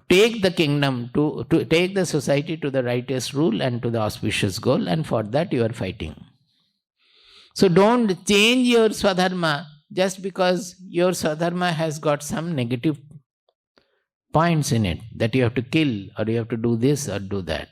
take the kingdom, to take the society to the righteous rule and to the auspicious goal, and for that you are fighting. So don't change your svadharma just because your svadharma has got some negative points in it, that you have to kill or you have to do this or do that.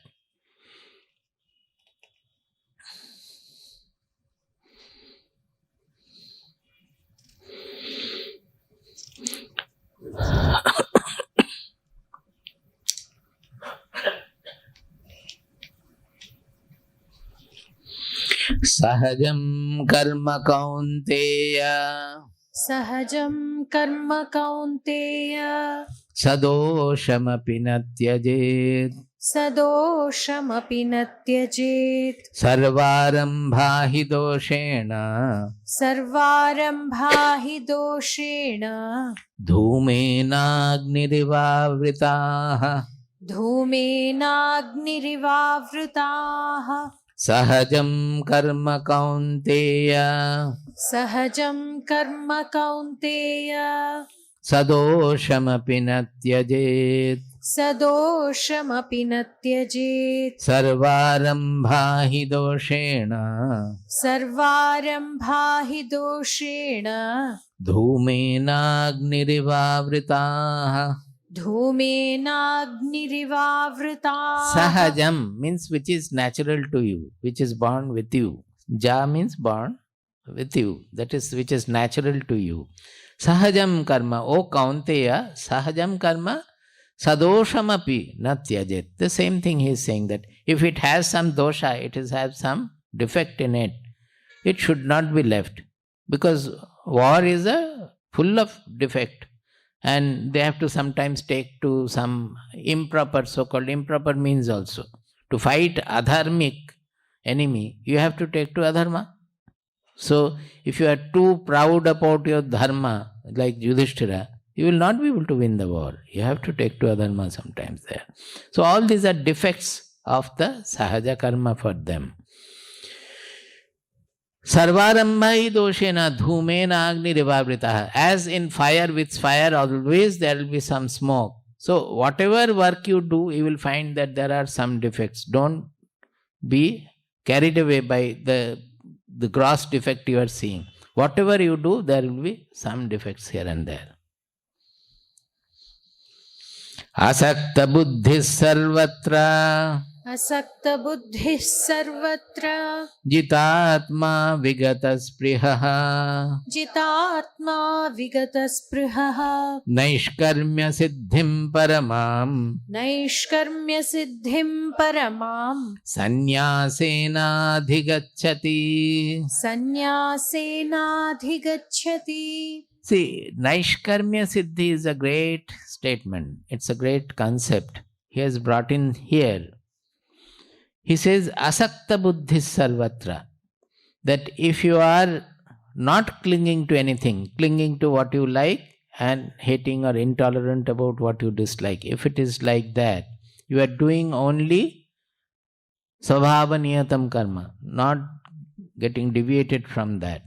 Sahajam karma kaunteya. Sahajam karma kaunteya. Sadoshamapi natyajet. Sadoshamapi natyajet. Sarvarambha hi doshena. Sarvarambha hi doshena. Dhumena Dhumena Sahajam karma kaunteya. Sahajam karma kaunteya. Sadoshamapi natyajet. Sadoshamapi natyajet. Sarvarambha hi doshena. Sarvarambha hi doshena. Dhumena धूमेनाग्निरिवावृताः Sahajam means which is natural to you, which is born with you. Ja means born with you, that is which is natural to you. Sahajam karma, O Kaunteya, Sahajam karma sadoshamapi na tyajet. The same thing he is saying, that if it has some dosha, it has some defect in it, it should not be left. Because war is full of defect. And they have to sometimes take to some improper, so-called improper means also. To fight adharmic enemy, you have to take to adharma. So, if you are too proud about your dharma, like Yudhishthira, you will not be able to win the war. You have to take to adharma sometimes there. So, all these are defects of the sahaja karma for them. Sarvarambhai doshena dhumena agni rivavritaha. As in fire, with fire always there will be some smoke. So whatever work you do, you will find that there are some defects. Don't be carried away by the gross defect you are seeing. Whatever you do, there will be some defects here and there. Asakta buddhis sarvatra असक्त बुद्धिः सर्वत्र जितात्मा विगत स्पृहः जितात्मा विगत स्पृहः नैष्कर्म्य सिद्धिं परमां नैष्कर्म्य सिद्धिं परमां संन्यासेनाधिगच्छति. संन्यासेनाधिगच्छति. See, Naishkarmya Siddhi is a great statement. It's a great concept. He has brought in here. He says, Asakta Buddhis Sarvatra. That if you are not clinging to anything, clinging to what you like and hating or intolerant about what you dislike, if it is like that, you are doing only svabhava niyatam karma, not getting deviated from that.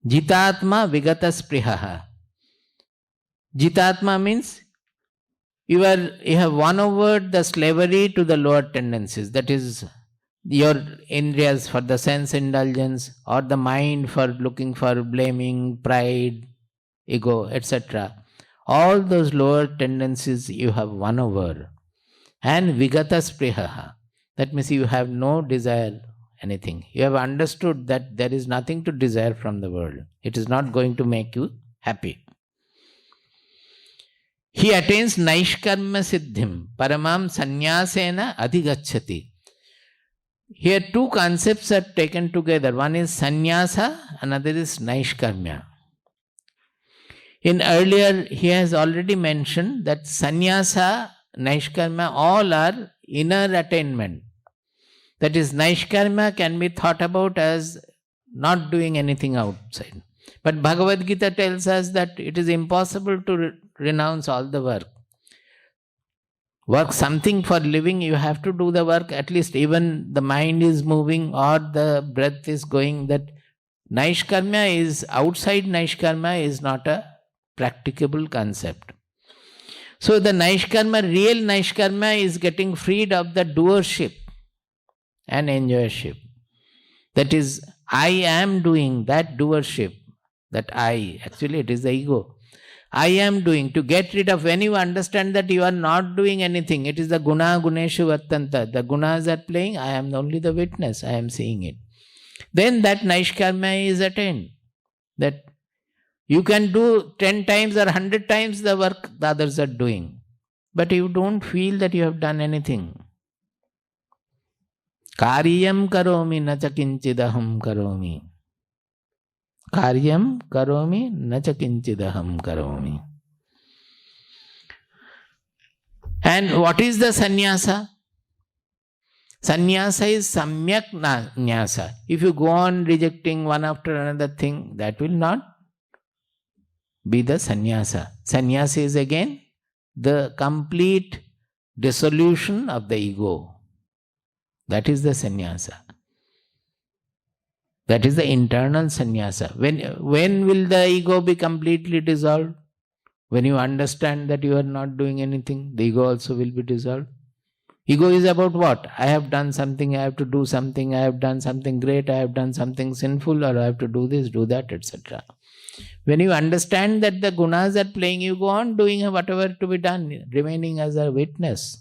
Jitatma vigata sprihaha. Jitatma means you have won over the slavery to the lower tendencies, that is your indriyas for the sense indulgence, or the mind for looking for blaming, pride, ego, etc. All those lower tendencies you have won over. And vigata sprihaha, that means you have no desire anything. You have understood that there is nothing to desire from the world. It is not going to make you happy. He attains Naishkarma Siddhim, Paramam Sannyasena Adhigacchati. Here two concepts are taken together. One is Sannyasa, another is Naishkarmya. In earlier, he has already mentioned that Sannyasa, Naishkarmya, all are inner attainment. That is, Naishkarmya can be thought about as not doing anything outside. But Bhagavad Gita tells us that it is impossible to renounce all the work. Work something for living, you have to do the work, at least even the mind is moving or the breath is going. That Naishkarmya is, outside Naishkarmya is not a practicable concept. So the Naishkarmya, real Naishkarmya is getting freed of the doership and enjoyership. That is, I am doing that doership, that I, actually it is the ego. I am doing, to get rid of, when you understand that you are not doing anything, it is the guna guneshu vattanta. The gunas are playing, I am only the witness, I am seeing it. Then that Naishkarmya is attained. That you can do 10 times or 100 times the work the others are doing, but you don't feel that you have done anything. Karyam karomi na cha kinchidaham karomi. Karyam karomi na cha kinchidaham karomi. And what is the sannyasa? Sannyasa is samyak nyasa. If you go on rejecting one after another thing, that will not be the sannyasa. Sannyasa is again the complete dissolution of the ego. That is the sannyasa. That is the internal sannyasa. When will the ego be completely dissolved? When you understand that you are not doing anything, the ego also will be dissolved. Ego is about what? I have done something, I have to do something, I have done something great, I have done something sinful, or I have to do this, do that, etc. When you understand that the gunas are playing, you go on doing whatever to be done, remaining as a witness.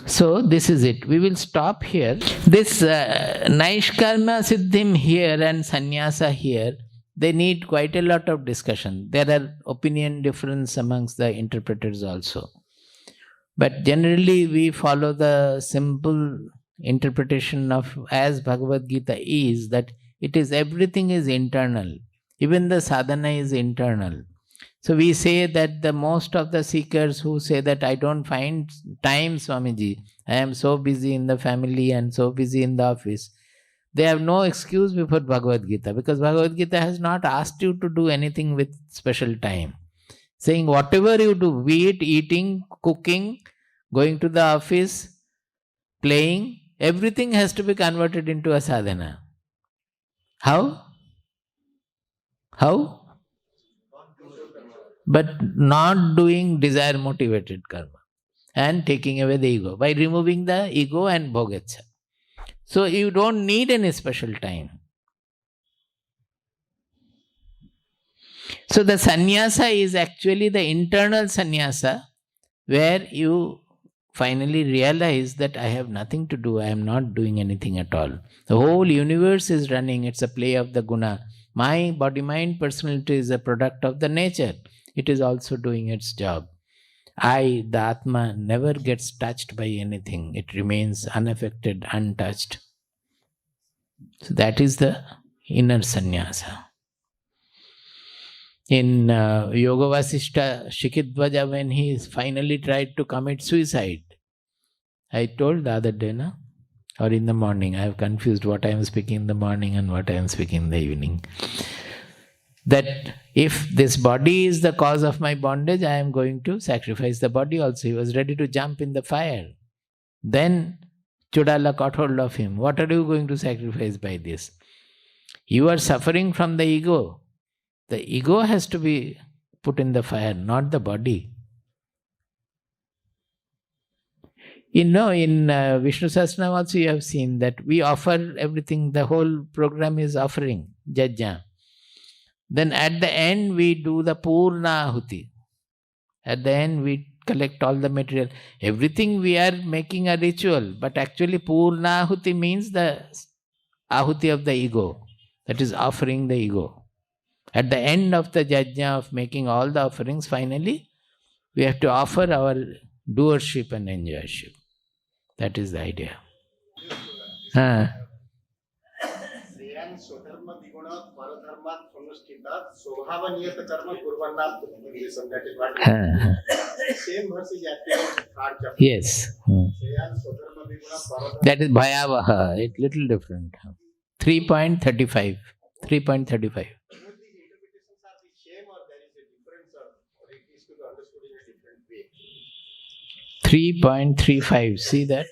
So this is it. We will stop here. This Naishkarma Siddhim here and Sannyasa here, they need quite a lot of discussion. There are opinion difference amongst the interpreters also. But generally we follow the simple interpretation of as Bhagavad Gita is, that it is everything is internal. Even the sadhana is internal. So we say that the most of the seekers who say that I don't find time, Swamiji, I am so busy in the family and so busy in the office, they have no excuse before Bhagavad Gita, because Bhagavad Gita has not asked you to do anything with special time. Saying whatever you do, be it eating, cooking, going to the office, playing, everything has to be converted into a sadhana. How? How? But not doing desire motivated karma and taking away the ego, by removing the ego and bhogetsa. So you don't need any special time. So the sannyasa is actually the internal sannyasa, where you finally realize that I have nothing to do, I am not doing anything at all. The whole universe is running, it's a play of the guna. My body, mind, personality is a product of the nature. It is also doing its job. I, the Atma, never gets touched by anything. It remains unaffected, untouched. So that is the inner sannyasa. In Yoga Vasishta Shikidvaja, when he finally tried to commit suicide, I told the other day, or in the morning, I have confused what I am speaking in the morning and what I am speaking in the evening, that if this body is the cause of my bondage, I am going to sacrifice the body also. He was ready to jump in the fire. Then Chudala caught hold of him. What are you going to sacrifice by this? You are suffering from the ego. The ego has to be put in the fire, not the body. In Vishnu Sahasranam also you have seen that we offer everything, the whole program is offering, jajna. Then at the end we do the Purna Ahuti. At the end we collect all the material. Everything we are making a ritual, but actually Purna Ahuti means the Ahuti of the ego. That is offering the ego. At the end of the jajna of making all the offerings, finally we have to offer our doership and enjoyership. That is the idea. Yes. That is bhayavaha. It's little different. 3.35. 3.35. 3.35. See that?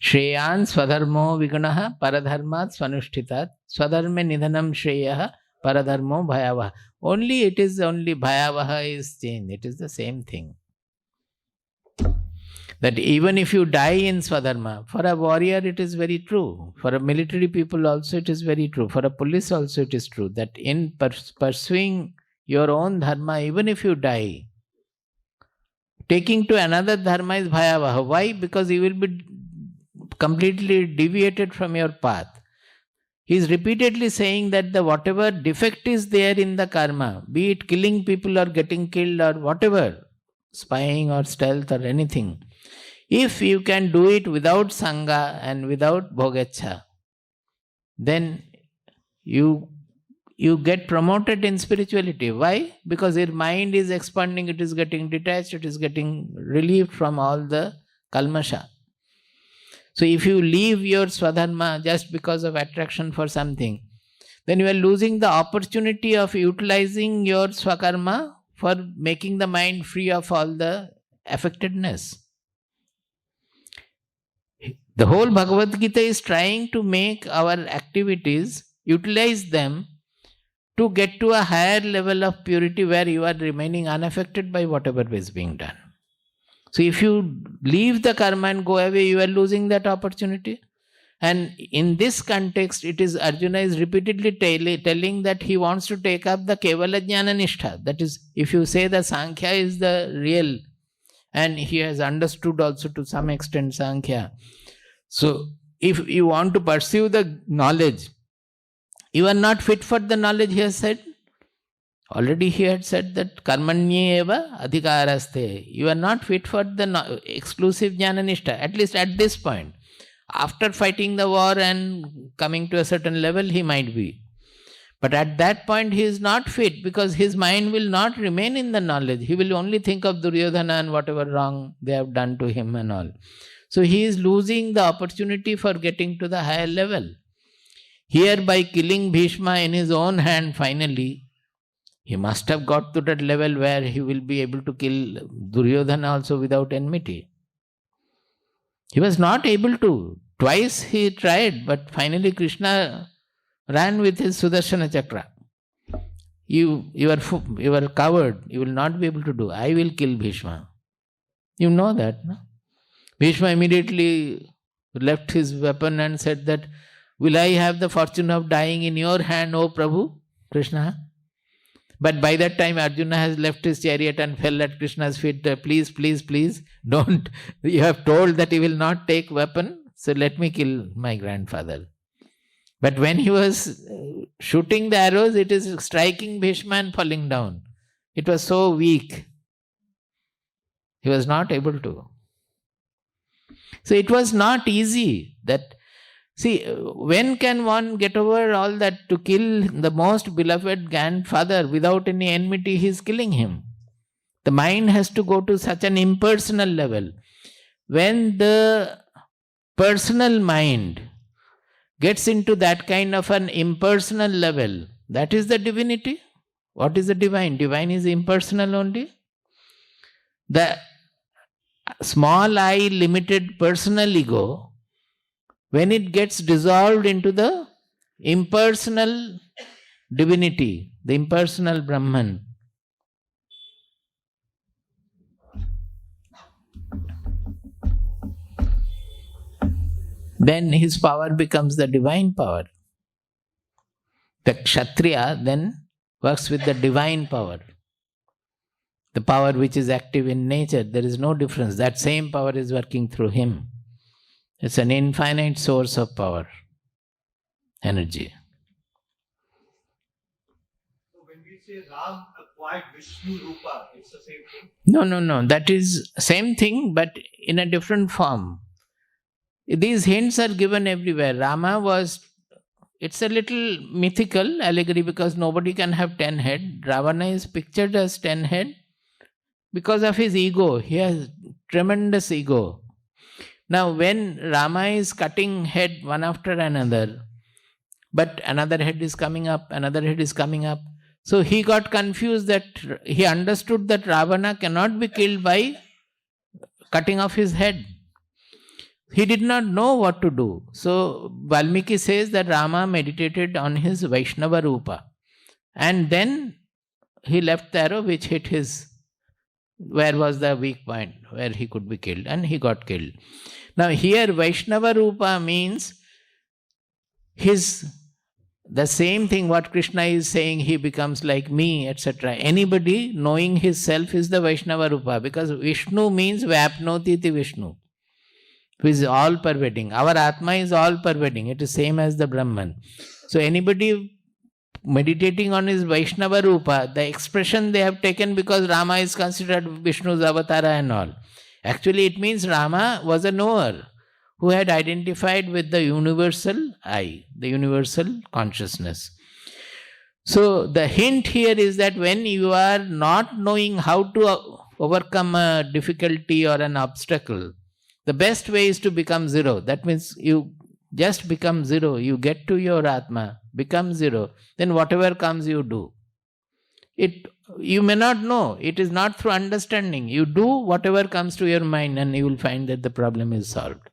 Shreyan svadharmo viganaha paradharmat svanushthitat swadharme nidhanam shreyaha paradharmo bhayavaha. Only bhayavaha is changed. It is the same thing. That even if you die in svadharma, for a warrior it is very true. For a military people also it is very true. For a police also it is true. That in pursuing your own dharma, even if you die, taking to another dharma is bhayavaha. Why? Because you will be completely deviated from your path. He is repeatedly saying that the whatever defect is there in the karma, be it killing people or getting killed or whatever, spying or stealth or anything, if you can do it without sangha and without bhogetsa, then you get promoted in spirituality. Why? Because your mind is expanding, it is getting detached, it is getting relieved from all the kalmasha. So if you leave your svadharma just because of attraction for something, then you are losing the opportunity of utilizing your swakarma for making the mind free of all the affectedness. The whole Bhagavad Gita is trying to make our activities, utilize them to get to a higher level of purity where you are remaining unaffected by whatever is being done. So if you leave the karma and go away, you are losing that opportunity. And in this context, it is Arjuna is repeatedly telling that he wants to take up the Kevala Jnana Nishtha. That is, if you say the Sankhya is the real, and he has understood also to some extent Sankhya. So, if you want to pursue the knowledge, you are not fit for the knowledge, he has said. Already he had said that karmanye eva adhikaraste. You are not fit for the exclusive jnana nishtha, at least at this point. After fighting the war and coming to a certain level, he might be. But at that point, he is not fit because his mind will not remain in the knowledge. He will only think of Duryodhana and whatever wrong they have done to him and all. So he is losing the opportunity for getting to the higher level. Here, by killing Bhishma in his own hand, finally, he must have got to that level where he will be able to kill Duryodhana also without enmity. He was not able to. Twice he tried, but finally Krishna ran with his Sudarshana Chakra. You are a coward. You will not be able to do. I will kill Bhishma. You know that, no? Bhishma immediately left his weapon and said that, will I have the fortune of dying in your hand, O Prabhu, Krishna? But by that time Arjuna has left his chariot and fell at Krishna's feet. Please, please, please, don't. You have told that he will not take weapon, so let me kill my grandfather. But when he was shooting the arrows, it is striking Bhishma and falling down. It was so weak. He was not able to. So it was not easy that. See, when can one get over all that to kill the most beloved grandfather without any enmity? He is killing him. The mind has to go to such an impersonal level. When the personal mind gets into that kind of an impersonal level, that is the divinity. What is the divine? Divine is impersonal only. The small I, limited personal ego, when it gets dissolved into the impersonal divinity, the impersonal Brahman, then his power becomes the divine power. The kshatriya then works with the divine power. The power which is active in nature, there is no difference. That same power is working through him. It's an infinite source of power, energy. So when we say Ram acquired Vishnu Rupa, it's the same thing? No. That is same thing, but in a different form. These hints are given everywhere. Rama was, it's a little mythical allegory because nobody can have 10 heads. Ravana is pictured as 10 heads because of his ego. He has tremendous ego. Now, when Rama is cutting head one after another, but another head is coming up, another head is coming up. So he got confused that he understood that Ravana cannot be killed by cutting off his head. He did not know what to do. So Valmiki says that Rama meditated on his Vaishnava Rupa. And then he left the arrow which hit his, where was the weak point, where he could be killed, and he got killed. Now here Vaishnava Rupa means the same thing what Krishna is saying, he becomes like me, etc. Anybody knowing his self is the Vaishnava Rupa, because Vishnu means Vyapnoti iti Vishnu, who is all pervading. Our Atma is all pervading. It is same as the Brahman. So anybody meditating on his Vaishnava Rupa, the expression they have taken because Rama is considered Vishnu's avatara and all. Actually, it means Rama was a knower who had identified with the universal I, the universal consciousness. So the hint here is that when you are not knowing how to overcome a difficulty or an obstacle, the best way is to become zero. That means you just become zero. You get to your Atma, become zero. Then whatever comes you do. You may not know. It is not through understanding. You do whatever comes to your mind and you will find that the problem is solved.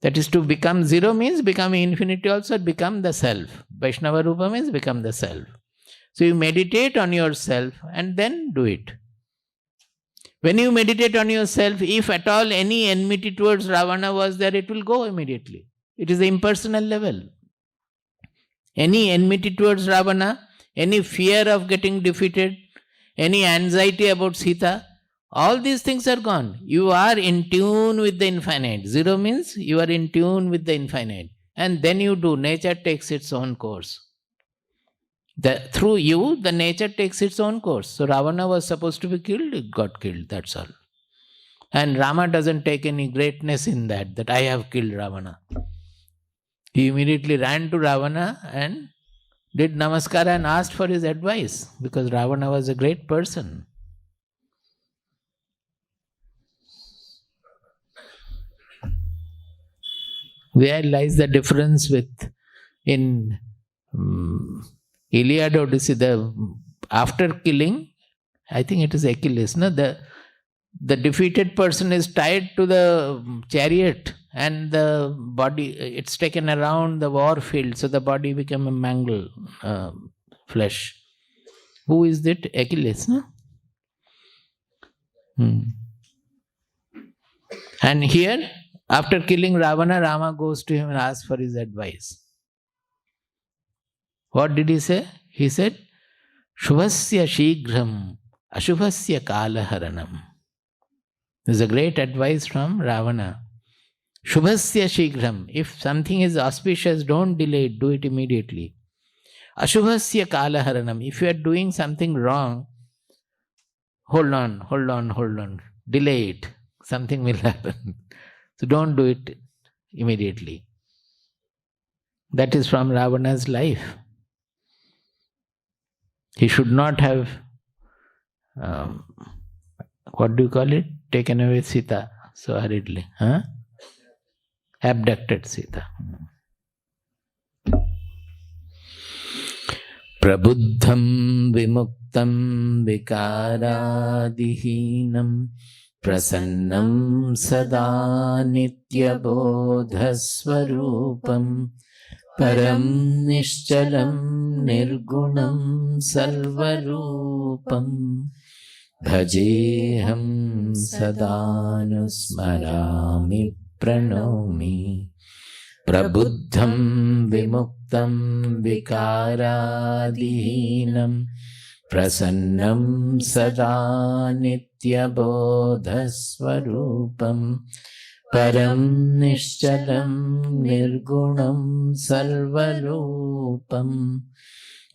That is, to become zero means become infinity also, become the self. Vaishnava Rupa means become the self. So you meditate on yourself and then do it. When you meditate on yourself, if at all any enmity towards Ravana was there, it will go immediately. It is the impersonal level. Any enmity towards Ravana, any fear of getting defeated, any anxiety about Sita, all these things are gone. You are in tune with the infinite. Zero means you are in tune with the infinite. And then you do. Nature takes its own course. Through you, the nature takes its own course. So Ravana was supposed to be killed, it got killed, that's all. And Rama doesn't take any greatness in that I have killed Ravana. He immediately ran to Ravana and did namaskara and asked for his advice, because Ravana was a great person. Where lies the difference in Iliad Odyssey? After killing, I think it is Achilles, no? The defeated person is tied to the chariot and the body, it's taken around the war field, so the body became a mangled flesh. Who is that? Achilles, no? And here, after killing Ravana, Rama goes to him and asks for his advice. What did he say? He said, Shubhasya shighram, ashubhasya kalaharanam. This is a great advice from Ravana. Shubhasya shighram. If something is auspicious, don't delay it, do it immediately. Ashubhasya kalaharanam. If you are doing something wrong, hold on. Delay it. Something will happen. So don't do it immediately. That is from Ravana's life. He should not have, taken away Sita so hurriedly. Abducted Sita. Prabuddham vimuktam vikaradihinam prasannam sada nitya bodhasvarupam param nishchalam nirgunam salvarupam bhajeham sadanusmarami pranomi prabuddham vimuktam vikaradihinam prasannam sada nitya bodhasvarupam param nishchalam nirgunam salvarupam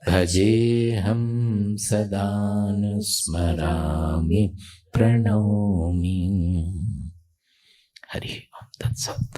bhajeham sadanusmarami pranomi. Hari Om Tat Sat.